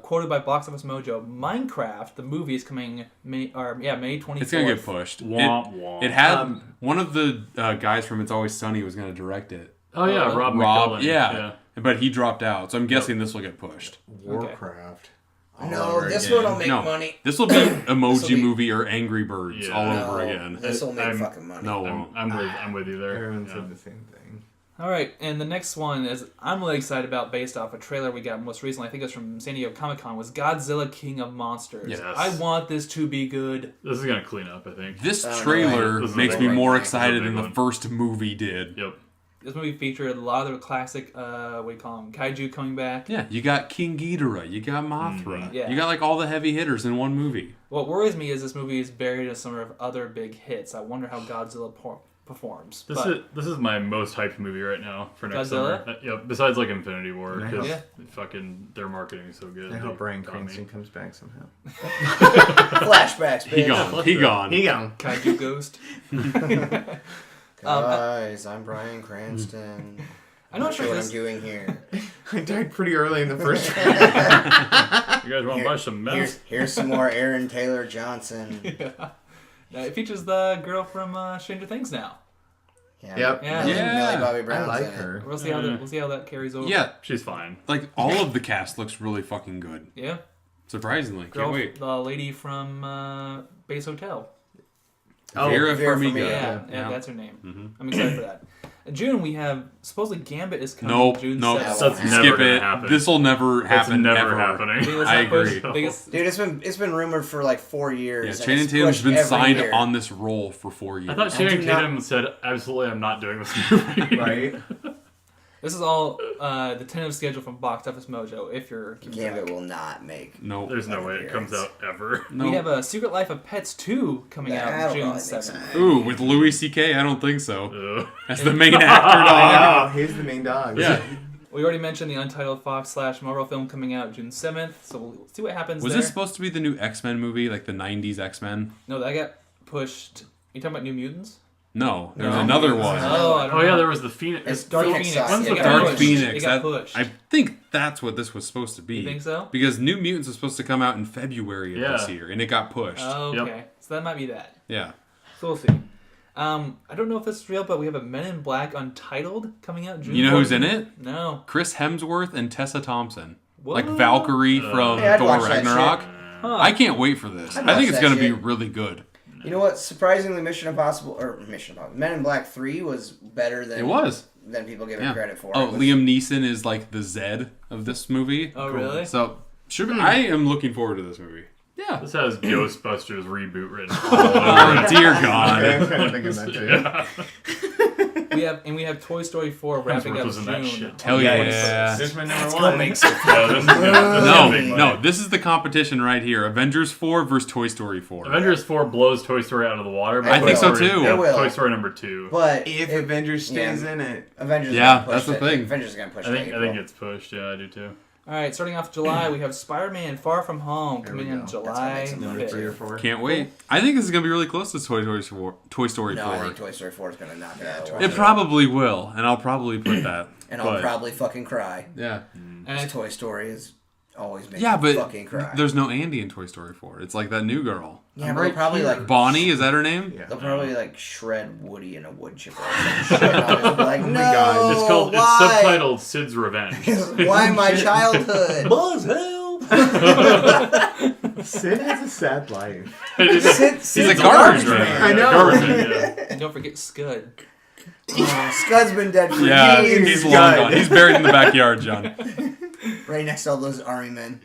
F: quoted by Box Office Mojo. Minecraft, the movie, is coming May 24th.
I: It's gonna get pushed.
G: Womp womp.
I: It had one of the guys from It's Always Sunny was gonna direct it.
G: Oh yeah,
F: really?
G: Rob
I: Rob,
G: McKellen.
I: yeah, but he dropped out, so I'm guessing this will get pushed.
K: Warcraft. All
H: No,
K: over
H: this
K: again.
H: one will make
I: No,
H: money.
I: this will be Emoji
H: be-
I: Movie or Angry Birds
G: Yeah.
I: all
H: No,
I: over again.
H: This will make
G: I'm-
H: fucking money.
I: No, it won't.
G: I'm with you there.
K: Everyone
G: Yeah.
K: said the same thing.
F: All right, and the next one is I'm really excited about, based off a trailer we got most recently. I think it was from San Diego Comic Con. Was Godzilla King of Monsters?
I: Yes.
F: I want this to be good.
G: This is gonna clean up, I think.
I: This
H: Oh, no,
I: trailer
G: This is
I: makes
G: a
I: me
G: big
I: more
H: one.
I: excited
G: This is a
I: than
G: big
I: the
G: one.
I: first movie did.
G: Yep.
F: This movie featured a lot of the classic, what do you call them, kaiju coming back.
I: Yeah, you got King Ghidorah, you got Mothra,
F: Yeah.
I: you got like all the heavy hitters in one movie.
F: What worries me is this movie is buried in some of other big hits. I wonder how Godzilla performs.
G: This is my most hyped movie right now for next
F: Godzilla?
G: summer. Yep. Besides like Infinity War,
K: Nice.
G: because
F: Yeah.
G: fucking their marketing is so good.
K: I hope
G: They
K: Bryan
G: got me.
K: Cranston comes back somehow.
H: Flashbacks, bitch.
I: He gone, he gone.
K: He gone.
F: Kaiju Ghost.
H: Guys, I'm Bryan Cranston.
F: I'm not sure
H: what
F: this-
H: I'm doing here.
K: I died pretty early in the first round.
G: You guys want to buy some meth?
H: Here's some more Aaron Taylor Johnson.
F: It features the girl from Stranger Things now.
H: Yeah.
K: Yep.
F: Yeah.
H: Millie Bobby
K: I
H: Brown's
K: like
H: in it.
K: her.
F: We'll see how that carries over.
I: Yeah,
G: She's fine.
I: like all of the cast looks really fucking good.
F: Yeah.
I: Surprisingly,
F: Girl,
I: can't wait.
F: the lady from Base Hotel.
K: Oh,
I: Vera
H: Vera
I: Farmiga.
H: Farmiga.
F: Yeah,
I: Yeah.
F: that's her name. I'm excited for that. June, we have supposedly Gambit is coming.
I: Nope,
F: June
I: nope.
F: 7th.
G: That's never
I: Skip
G: gonna
I: it.
G: happen.
I: This will never
G: That's
I: happen.
G: never
I: ever.
G: happening.
F: Think it's
I: I
F: not pushed?
I: agree.
F: Think it's-
H: Dude, it's been rumored for like 4 years.
I: Yeah,
H: and
I: Channing
H: it's
I: Tatum's
H: pushed
I: been
H: every
I: signed
H: year.
I: on this role for 4 years.
G: I thought
H: I
G: Channing
H: do not-
G: Tatum said, absolutely, I'm not doing this movie.
K: Right?
F: This is all the tentative schedule from Box Office Mojo. If you're keeping
H: Gambit
F: track.
H: will not make.
I: Nope.
G: There's no way it comes out ever.
I: No.
F: We have a Secret Life of Pets 2 coming out
H: That'll
F: June
H: probably make
F: 7th.
H: sense.
I: Ooh, with Louis C.K.? I don't think so.
G: Ugh.
I: That's the main actor, dog.
K: Oh, he's the main dog.
I: Yeah.
F: We already mentioned the Untitled Fox/Marvel film coming out June 7th, so we'll see what happens
I: Was
F: there.
I: this supposed to be the new X-Men movie, like the 90s X-Men?
F: No, that got pushed. Are you talking about New Mutants?
I: No, there was
F: No.
I: another one.
F: Oh, I don't
G: Oh,
F: know.
G: yeah, there was the Phoenix.
H: It's
F: Dark
H: Phoenix
F: Phoenix.
H: Sucks.
G: When's
F: It
G: the
F: got
I: Dark
F: pushed.
I: Phoenix.
F: It got
I: That,
F: pushed.
I: I think that's what this was supposed to be.
F: You think so?
I: Because New Mutants was supposed to come out in February of this year, and it got pushed.
F: Okay, so that might be that.
I: Yeah.
F: So we'll see. I don't know if this is real, but we have a Men in Black Untitled coming out June.
I: You know who's
F: 14th.
I: in it?
F: No.
I: Chris Hemsworth and Tessa Thompson.
F: What?
I: Like Valkyrie from
H: Hey, I'd
I: Thor
H: watch that
I: Ragnarok.
F: Huh.
I: I can't wait for this.
H: I'd
I: I think
H: watch
I: it's
H: that
I: going to be
H: shit.
I: really good.
H: You know what? Surprisingly, Mission Impossible Men in Black 3 was better than
I: It was.
H: than people give it
I: Yeah.
H: credit for.
I: Oh,
H: It was-
I: Liam Neeson is like the Zed of this movie.
F: Oh, really?
I: So, I am looking forward to this movie. Yeah.
G: This has Ghostbusters reboot written.
I: Oh, dear God.
K: I was kind of thinking that too.
G: Yeah.
F: We have Toy Story 4 wrapping
G: Hemsworth
F: up
G: was in that
F: June.
G: shit.
I: Hell yeah.
K: This is my number
H: It's
K: one.
H: gonna make some.
G: Yeah, this is good. This is
I: No,
G: big money.
I: no, this is the competition right here. Avengers 4 versus Toy Story 4.
G: Avengers 4 blows Toy Story out of the water. but
H: I
G: Toy
H: think so,
G: Story-
I: too.
G: yeah,
H: It will.
G: Toy Story number 2.
H: But
K: If Avengers stays in it.
H: Avengers,
I: Yeah,
H: is gonna push
I: that's the
H: it.
I: thing.
H: Avengers is gonna push
G: I think
H: it.
G: it's pushed. Yeah, I do too.
F: All right, starting off July, we have Spider-Man Far From Home coming in
K: go.
F: July
K: Number 3 or
F: 5th.
K: 4.
I: Can't wait. I think this is going to be really close to Toy Story 4.
H: No, I think Toy Story 4 is gonna knock it out. of the
I: It
H: water.
I: probably will, and I'll probably put that.
H: And I'll
I: but-
H: probably fucking cry.
I: Yeah.
F: And
H: Because
F: it's
H: Toy Story is always making
I: Yeah,
H: me
I: but
H: fucking cry.
I: there's no Andy in Toy Story 4. It's like that new girl.
H: Yeah, but they'll probably like
I: Bonnie, is that her name?
K: Yeah.
H: they'll probably like shred Woody in a wood chipper or some shit. And I'll just be like, no,
K: God.
G: It's called.
H: why?
G: It's subtitled Sid's Revenge.
H: Why my childhood?
F: Buzz, help!
K: Sid has a sad life.
H: Sid's
I: a garbage
G: man.
K: I know.
G: Garbage man, yeah.
F: And don't forget Scud.
H: Scud's been dead for
I: Yeah,
H: years.
I: he's long gone. He's buried in the backyard, John.
H: Right next to all those army men.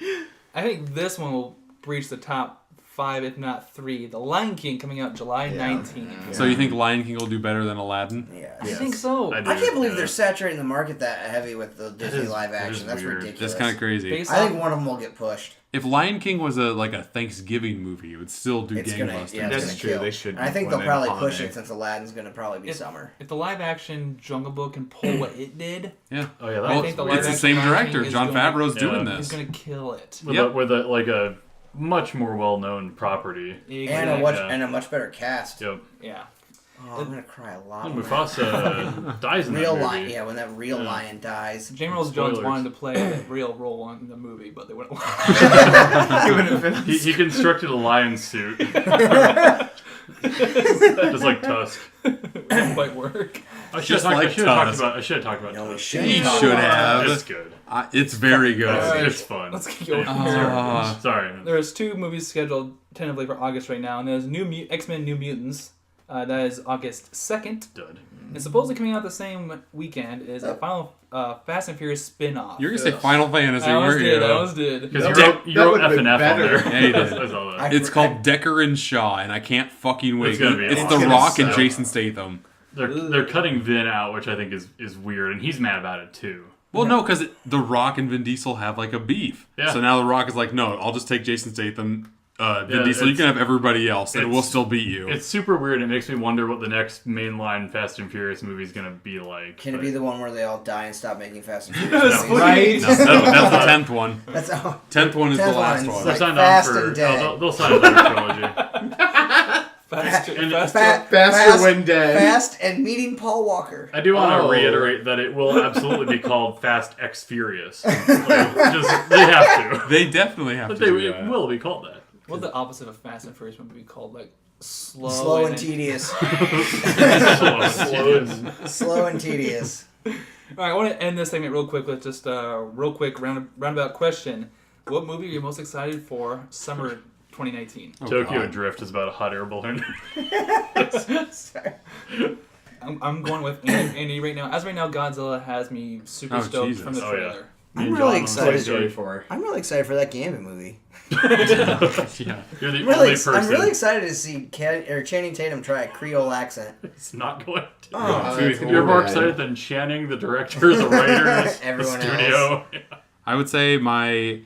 F: I think this one will breach the top 5, if not 3. The Lion King coming out July 19th.
I: So you think Lion King will do better than Aladdin?
H: Yeah.
F: I think so.
G: I do.
H: I can't believe
G: Yeah.
H: they're saturating the market that heavy with the Disney
G: is-
H: live
G: that is
H: action. That's
G: weird.
H: ridiculous.
I: That's kind of crazy.
F: Based
H: I think
F: on-
H: one of them will get pushed.
I: If Lion King was a Thanksgiving movie, it would still do
H: It's gonna,
I: gangbusters.
H: yeah, it's
K: That's
H: gonna
K: true,
H: kill.
K: they should
H: And I think
K: blend
H: they'll probably
K: in
H: push
K: holiday.
H: it since Aladdin's gonna probably be summer.
F: If the live action Jungle Book can pull what it did,
I: Yeah.
G: Oh yeah, that
I: Well,
G: was
F: think the
G: weird.
F: live
I: it's the
F: action
I: same
F: Lion
I: director.
F: King is
I: John
F: gonna-
I: Favreau's doing
G: Yeah.
F: it's
I: this.
F: going to kill it.
G: with,
I: Yep.
G: a much more well-known property.
H: And a much better cast.
G: Yep.
F: Yeah.
H: Oh, I'm gonna cry a lot.
G: And
H: when that-
G: Mufasa dies in
H: real
G: that movie.
H: lion, yeah, when that real lion dies.
F: James Earl Jones
G: Spoilers.
F: wanted to play a real role in the movie, but they wouldn't.
G: He constructed a lion suit. Just like Tusk.
F: It didn't quite work.
G: I should
I: Just
G: have
I: like
G: talked
I: Tusk.
G: about
H: No, we
G: Tusk.
H: should.
I: He should have.
G: It's good.
I: It's very good.
F: Alright.
G: It's fun.
F: Let's keep going.
G: Sorry.
F: There's 2 movies scheduled tentatively for August right now, and there's X-Men New Mutants. That is August 2nd.
G: Dud.
F: And supposedly coming out the same weekend is a final Fast and Furious spin-off.
I: You're gonna say Final Fantasy,
F: I almost
I: weren't
F: did.
I: you?
F: I almost did.
G: Because
K: That
G: you wrote
K: would've
G: F
K: been
G: and F on
K: better.
G: there.
I: Yeah, you did.
G: I saw that.
I: It's called Decker and Shaw, and I can't fucking wait.
G: It's gonna be
I: It's
G: awesome.
I: The Rock and
G: So-
I: Jason Statham.
G: They're cutting Vin out, which I think is weird, and he's mad about it too.
I: Well, no, because The Rock and Vin Diesel have like a beef.
G: Yeah.
I: So now The Rock is like, no, I'll just take Jason Statham. Vin
G: Yeah,
I: Diesel, you
G: it's-
I: can have everybody else, and
G: it's-
I: we'll still beat you.
G: It's super weird. It makes me wonder what the next mainline Fast and Furious movie is gonna be like.
H: Can it
G: but-
H: be the one where they all die and stop making Fast and Furious movies?
K: Right?
I: No, that's the 10th one.
H: That's all.
I: 10th one is the
H: 10th
I: last
H: one's
I: one.
G: They're
H: like
G: signed
H: Fast
G: on for.
H: and Dead.
G: They'll sign another trilogy.
K: Faster when dead.
H: Fast and meeting Paul Walker.
G: I do want to
K: Oh.
G: reiterate that it will absolutely be called Fast X Furious. Like, just they have to.
I: They definitely have
G: But
I: to
G: they
I: do
G: it
I: that.
G: will be called that.
F: What would the opposite of Fast and Furious would be called? Like
H: Slow and tedious. Slow and tedious.
F: All right, I want to end this segment real quick with just a real quick roundabout question. What movie are you most excited for summer 2019?
G: Tokyo
I: God.
G: Drift is about a hot air balloon.
F: I'm going with Andy right now. As right now, Godzilla has me super stoked
I: Jesus.
F: from the
G: Oh, yeah.
F: trailer.
H: I'm really
J: Toy
H: excited.
J: Story 4.
H: I'm really excited for that Gambit movie.
G: Yeah, you're the
H: I'm
G: only
H: really,
G: person.
H: I'm really excited to see Channing Tatum try a Creole accent.
G: It's not going to.
H: Oh,
I: Dude, it's
G: You're more
I: bad.
G: excited than Channing, the director, the writers, the
H: Everyone
G: studio.
I: I would say my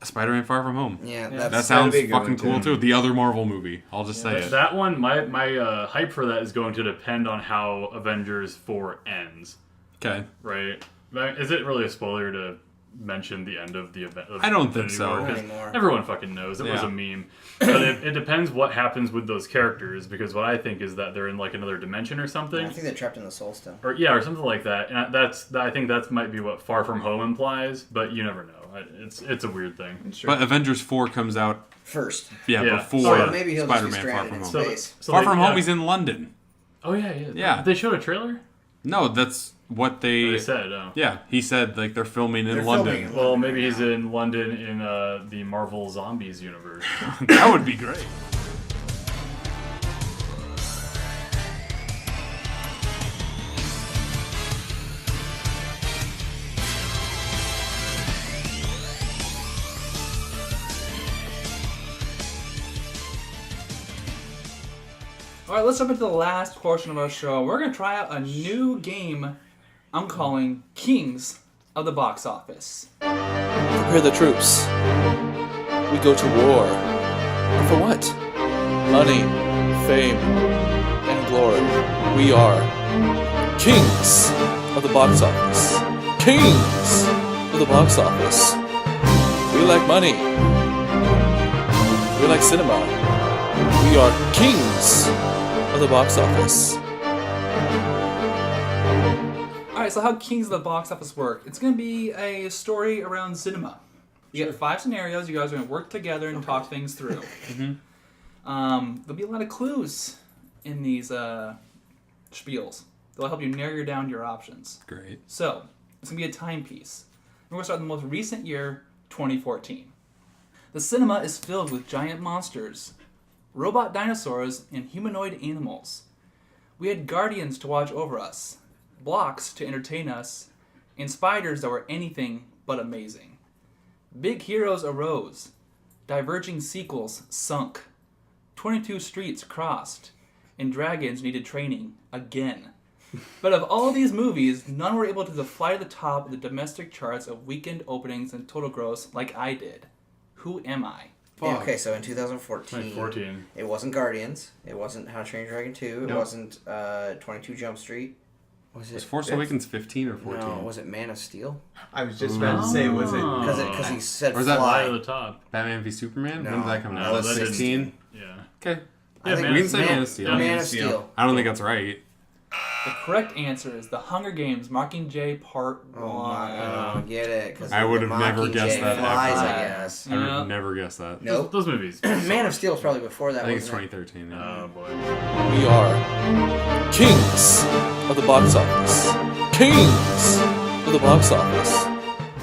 I: Spider-Man Far From Home.
H: yeah,
F: Yeah.
H: that's
I: That sounds
K: be a good
I: fucking
K: one,
I: cool
K: too.
I: too. The other Marvel movie. I'll just say it.
G: That one, my hype for that is going to depend on how Avengers 4 ends,
I: Okay.
G: right? Is it really a spoiler to mention the end of the event?
I: I don't think
G: Infinity
I: so.
G: War?
H: Not
G: 'Cause
H: anymore.
G: everyone fucking knows. It was
I: Yeah.
G: a meme. But it depends what happens with those characters, because what I think is that they're in like another dimension or something.
H: I think they're trapped in the Soul Stone.
G: Or something like that. And I think that might be what Far From Home implies, but you never know. It's a weird thing.
I: But Avengers 4 comes out
H: First.
G: Yeah.
I: before
G: So
H: maybe he'll just be
I: Spider-Man Far
H: stranded
I: From
H: in
I: Home.
H: space.
G: So
I: Far
G: they-
I: From
G: yeah.
I: Home, he's in London.
G: Oh yeah.
I: Yeah.
G: They showed a trailer.
I: No, that's what
G: They said. Oh.
I: Yeah, he said like they're filming in
H: They're
I: London.
H: filming in
G: Well,
H: London
G: maybe
H: right
G: he's
H: now.
G: in London in the Marvel Zombies universe.
I: That would be great.
F: All right, let's jump into the last portion of our show. We're going to try out a new game I'm calling Kings of the Box Office.
A: Prepare the troops. We go to war. And for what? Money, fame, and glory. We are kings of the box office. Kings of the box office. We like money. We like cinema. We are kings of the box office.
F: Alright, so how Kings of the Box Office work? It's going to be a story around cinema. You get 5 scenarios. You guys are going to work together and talk things through. There'll be a lot of clues in these spiels. They'll help you narrow down your options.
I: Great.
F: So, it's going to be a timepiece. We're going to start with the most recent year, 2014. The cinema is filled with giant monsters, robot dinosaurs, and humanoid animals. We had guardians to watch over us, blocks to entertain us, and spiders that were anything but amazing. Big heroes arose, diverging sequels sunk, 22 streets crossed, and dragons needed training again. But of all these movies, none were able to fly to the top of the domestic charts of weekend openings and total gross like I did. Who am I?
H: Yeah, okay, so in 2014,
G: 2014.
H: it wasn't Guardians. It wasn't How to Train Your Dragon 2. It
I: No.
H: wasn't 22 Jump Street. Was it?
I: Was Force Awakens 15 or 14?
H: No, was it Man of Steel?
K: I was just about to say, was it?
H: Because he said
I: Or is that
G: Fly
H: fly.
G: to the top.
I: Batman v Superman?
H: No.
I: When did that come
G: No,
I: out?
G: that didn't-
I: 16?
G: Yeah.
I: Okay.
H: I think
G: Man
I: we
G: of
I: can say
G: Steel.
I: Man of Steel.
G: Yeah.
H: Man of
K: Steel.
H: Steel.
I: I don't think that's right.
F: The correct answer is The Hunger Games, Mockingjay Part 1.
H: Oh my! I don't get it. 'Cause
I: I
H: the
I: would have never guessed
H: Mockingjay
I: that
H: Flies,
I: ever.
H: I guess.
I: I would
F: Yeah.
I: have never guessed that.
H: Nope.
G: Those movies.
H: Man of Steel was probably before that.
I: I think it's
H: wasn't it?
I: 2013. Yeah.
G: Oh boy.
A: We are kings of the box office. Kings of the box office.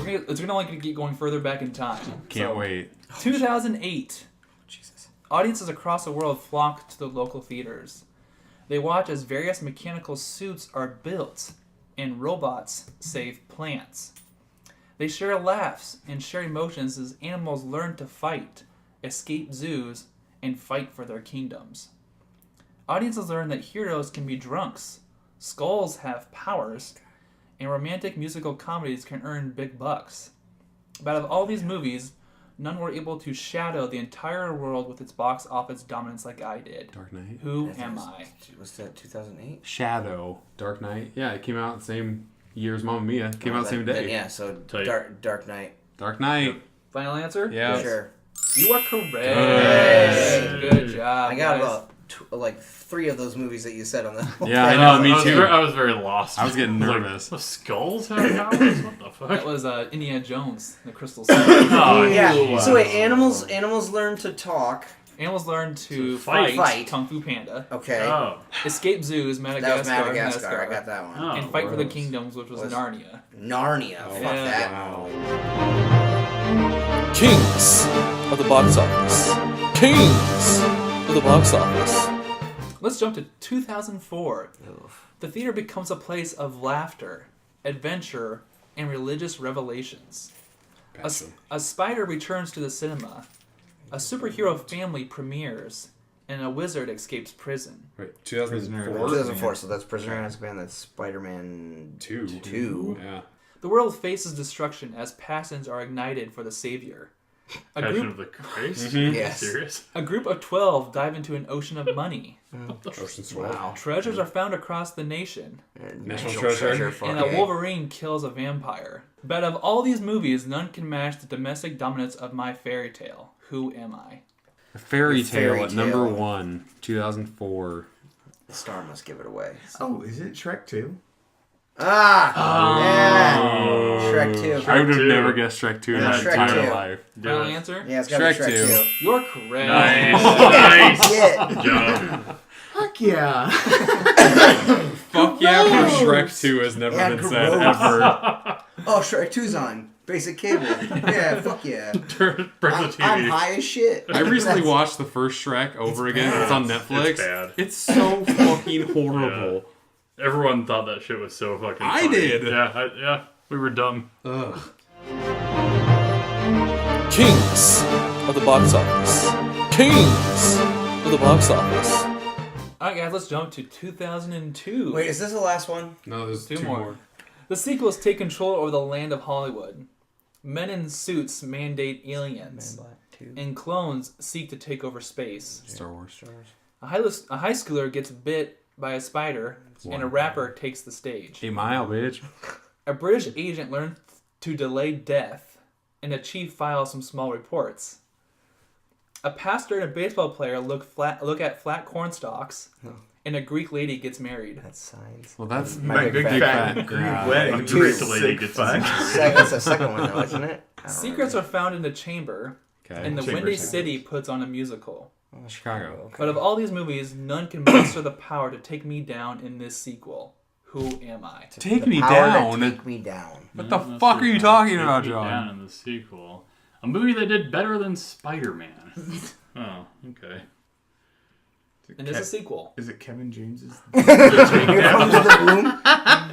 F: It's going to only keep going further back in time.
I: Can't
F: So,
I: wait.
F: 2008.
H: Jesus.
F: Audiences across the world flock to the local theaters. They watch as various mechanical suits are built and robots save plants. They share laughs and share emotions as animals learn to fight, escape zoos, and fight for their kingdoms. Audiences learn that heroes can be drunks, skulls have powers, and romantic musical comedies can earn big bucks. But out of all these movies, none were able to shadow the entire world with its box office dominance like I did.
I: Dark Knight.
F: Who am I?
H: Was that 2008?
I: Shadow. Dark Knight. Yeah, it came out the same year as Mamma Mia. Came out the same day.
H: Yeah, so
G: Tight.
H: Dark Knight.
I: Dark Knight.
F: Final answer?
I: Yeah.
H: Sure.
F: You are correct.
I: Yes.
F: Good job.
H: I got
F: guys.
H: about like 3 of those movies that you said on the.
I: Yeah, I know. Me
G: was
I: too.
G: I was very lost.
I: I was getting
G: like,
I: nervous.
G: the skulls have powers? What the fuck?
F: That was Indiana Jones, the Crystal Skull.
G: Oh,
H: Yeah.
G: wow.
H: So wait, animals learn to talk.
F: Animals learn to
G: To fight.
F: fight Kung Fu Panda,
H: Okay.
G: Oh.
F: escape zoos,
H: That was
F: Madagascar,
H: Madagascar. I got that one.
G: Oh.
F: and fight for the
I: gross.
F: kingdoms, which was
H: Was-
F: Narnia.
H: Narnia. Fuck
F: Yeah.
H: that.
I: Wow.
A: Kings of the box office. Kings of the box office.
F: Let's jump to 2004. The theater becomes a place of laughter, adventure, and religious revelations. A spider returns to the cinema. A superhero family premieres. And a wizard escapes prison.
I: Wait, 2004?
H: 2004, so that's Prisoner of Azkaban, that's Spider-Man 2.
I: Yeah.
F: The world faces destruction as passions are ignited for the Savior.
G: Passion of the Christ?
H: Yes.
G: Serious?
F: A group of 12 dive into an ocean of money.
I: Ocean Swirl.
H: Wow.
F: Treasures are found across the nation.
I: National Treasure.
F: And a Wolverine kills a vampire. But of all these movies, none can match the domestic dominance of My Fairy Tale. Who am I?
I: A Fairy Tale
H: Fairy
I: at
H: Tale.
I: number 1, 2004.
H: The star must give it away.
K: Oh, is it Shrek 2?
H: Yeah! Shrek 2.
I: I would have
G: 2.
I: never guessed Shrek 2 in my
H: Shrek
I: entire
H: 2.
I: life.
F: Final answer?
H: Yeah, it's gotta be
I: Shrek
H: Shrek
I: 2.
H: 2.
F: You're correct.
G: Nice.
H: Yeah.
G: Good job.
K: Fuck yeah!
I: Fuck yeah for Shrek 2 has never
H: Yeah,
I: been said
H: gross.
I: ever.
H: Oh, Shrek 2's on. Basic cable. Yeah, fuck yeah.
G: Turn the TV.
H: I'm high as shit.
I: I recently watched the first Shrek over again. It's on Netflix.
G: It's bad.
I: It's so fucking horrible.
G: Everyone thought that shit was so fucking
I: I
G: funny.
I: did.
G: Yeah, we were dumb.
I: Ugh.
A: Kings of the box office. Kings of the box office.
F: Alright guys, let's jump to 2002.
H: Wait, is this the last one?
I: No, there's
F: Two
I: two
F: more.
I: more.
F: The sequels take control over the land of Hollywood. Men in suits mandate aliens. And clones seek to take over space.
I: Star Wars.
F: A high schooler gets bit by a spider, and a rapper takes the stage.
I: 8 Mile, bitch.
F: A British agent learns to delay death, and a chief files some small reports. A pastor and a baseball player look at flat corn stalks, and a Greek lady gets married.
H: That's science.
I: Well, that's
H: My
I: big
H: big
I: fat.
K: Greek
I: Yeah.
K: wedding.
G: A Greek
K: Sick
G: lady gets
K: fuck.
H: That's the second one, though, isn't it? I don't
F: Secrets are found in the chamber,
I: Okay.
F: and the
K: Chamber
F: Windy
K: Secrets.
F: City puts on a musical.
I: Chicago.
F: But of all these movies, none can muster the power to take me down in this sequel. Who am I?
I: Take
H: The
I: me
H: power to
I: down.
H: Take me down.
I: What the fuck are you talking about,
G: Take Me Down
I: John?
G: in the sequel. A movie that did better than Spider-Man. Oh, okay.
F: And it's a sequel.
K: Is it Kevin James's?
H: Here comes the boom.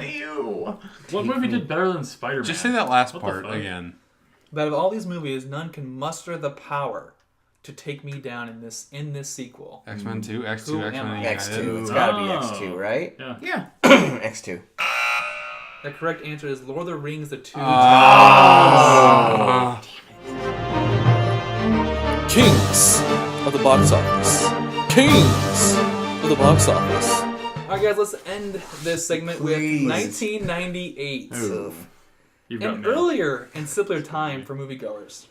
K: Ew.
G: What movie did better than Spider-Man?
I: Just say that last
G: What the
I: part
G: fuck?
I: again.
F: But of all these movies, none can muster the power to take me down in this sequel.
I: X-Men 2, X2,
F: Who
I: X-Men
F: am I?
I: United.
H: X2. It's gotta be
G: Oh.
H: X2, right?
G: Yeah.
K: Yeah.
H: X2.
F: The correct answer is Lord of the Rings: The Two.
A: Kings of the box office. Kings of the box office.
F: Alright guys, let's end this segment
H: Please.
F: with 1998.
G: You've got
F: An
G: me.
F: earlier and simpler time for moviegoers.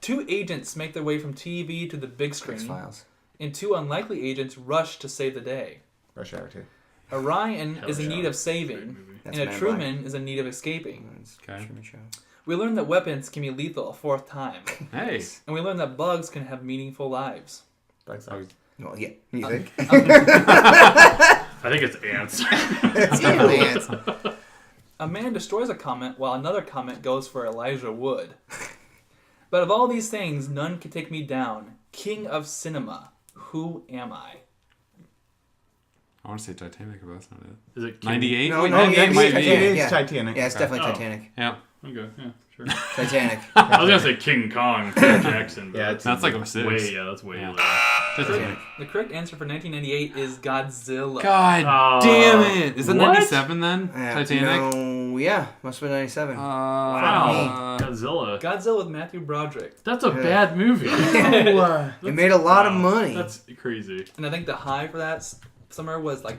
F: Two agents make their way from TV to the big screen,
H: X-Files.
F: and two unlikely agents rush to save the day.
K: Rush Hour 2.
F: Orion is in
G: Hell
F: need
G: yeah.
F: of saving,
H: That's
F: and a
H: Men in
F: Truman is in need of escaping.
I: Okay.
H: Truman Show.
F: We learn that weapons can be lethal a fourth time,
I: Hey.
F: and we learn that bugs can have meaningful lives.
K: Bugs
I: Oh,
K: Life.
H: Well, yeah. You think?
G: I think it's ants.
H: It's aliens.
F: A man destroys a comet while another comet goes for Elijah Wood. But of all these things, none can take me down. King of cinema. Who am I?
I: I want to say Titanic, but that's not it.
G: Is it King?
I: 98?
H: No,
I: Wait,
H: no,
I: 98
H: yeah,
I: might
H: it's
I: be.
K: It
H: Titanic.
K: is
H: Yeah.
K: Titanic.
H: Yeah, it's definitely
G: Oh.
H: Titanic.
I: Yeah.
G: Okay, yeah, sure.
H: Titanic.
G: I was gonna say King Kong, Peter Jackson. But
K: Yeah, it's
I: That's like a 6.
G: way. Yeah, that's way
I: Yeah.
G: later.
I: Titanic.
F: The correct answer for 1998 is Godzilla.
I: God
G: Oh.
I: damn it. Is it
G: What?
I: 97 then?
H: Yeah,
I: Titanic?
H: No, yeah, must have been 97.
G: Wow, Godzilla.
F: Godzilla with Matthew Broderick.
G: That's a bad movie.
H: It made a lot of money.
G: That's crazy.
F: And I think the high for that summer was like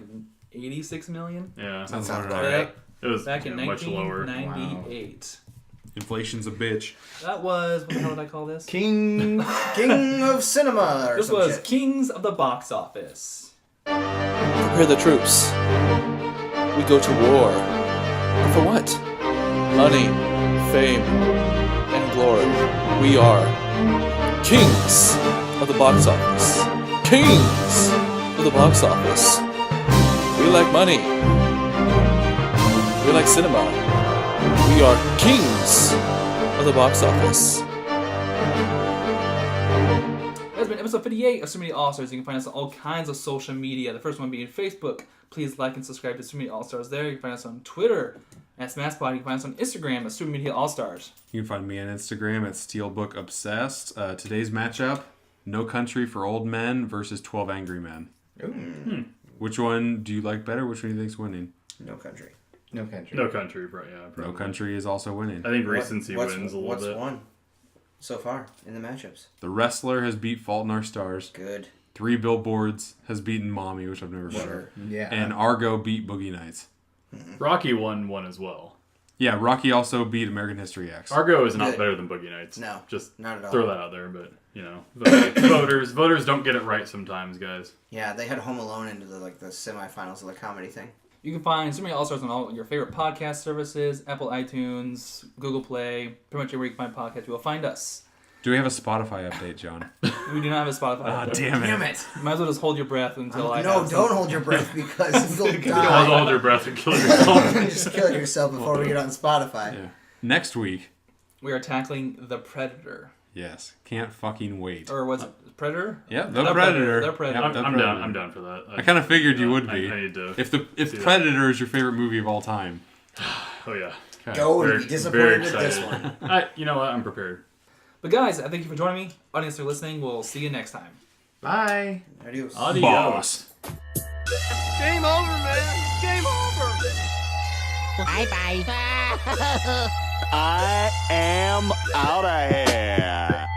F: 86 million.
G: Yeah,
I: Sounds
H: Sounds
I: about
H: about
I: right.
H: right.
G: it was
F: Back in
G: much lower.
F: 1998.
I: Inflation's a bitch.
F: That was, what the hell did I call this?
H: King of Cinema or
F: This
H: some
F: was
H: shit.
F: Kings of the Box Office.
A: Prepare the troops. We go to war. And for what? Money, fame, and glory. We are kings of the box office. Kings of the box office. We like money. We like cinema. We are kings of the box office.
F: That's been episode 58 of Super Media All-Stars. You can find us on all kinds of social media. The first one being Facebook. Please like and subscribe to Super Media All-Stars there. You can find us on Twitter at SmashPod. You can find us on Instagram at Super Media All-Stars.
I: You can find me on Instagram at SteelbookObsessed. Today's matchup, No Country for Old Men versus 12 Angry Men. Which one do you like better? Which one do you think's winning?
H: No Country.
K: No Country.
G: No Country, right? Yeah, probably.
I: No Country is also winning.
G: I think recency wins a little
H: what's
G: bit.
H: won so far in the matchups?
I: The Wrestler has beat Fault in Our Stars.
H: Good.
I: 3 Billboards has beaten Mommy, which I've never seen.
K: Yeah.
I: And Argo beat Boogie Nights.
G: Rocky won one as well.
I: Yeah, Rocky also beat American History X.
G: Argo is not
H: Good.
G: better than Boogie Nights.
H: No,
G: just
H: not at all.
G: throw that out there. But you know, voters don't get it right sometimes, guys.
H: Yeah, they had Home Alone into the semifinals of the comedy thing.
F: You can find Super Media All-Stars on all your favorite podcast services, Apple iTunes, Google Play, pretty much everywhere you can find podcasts, you will find us.
I: Do we have a Spotify update, John?
F: We do not have a Spotify.
I: Ah, damn it.
H: Damn it!
F: Might as well just hold your breath until I
H: No,
F: have
H: don't
F: some-
H: hold your breath because you'll
G: Don't
H: die.
G: hold your breath and kill yourself.
H: Just kill yourself before we get on Spotify.
I: Yeah. Next week,
F: We are tackling The Predator.
I: yes, can't fucking wait.
F: Or was it Predator?
I: Yeah, The Predator.
F: The Predator.
I: Yep, The
G: I'm
I: Predator.
G: down. I'm down for that.
I: I kind of figured you would be.
G: I need to.
I: If
G: see
I: Predator is your favorite movie of all time.
G: Oh yeah.
I: Okay.
H: Go and
G: Very-
H: be disappointed
G: very
H: at this
G: excited.
H: one.
G: You know what? I'm prepared.
F: But guys, I thank you for joining me. Audience for listening. We'll see you next time.
K: Bye.
H: Adios.
G: Adios.
I: Boss.
D: Game over, man. Game over.
E: Bye-bye.
B: I am out of here.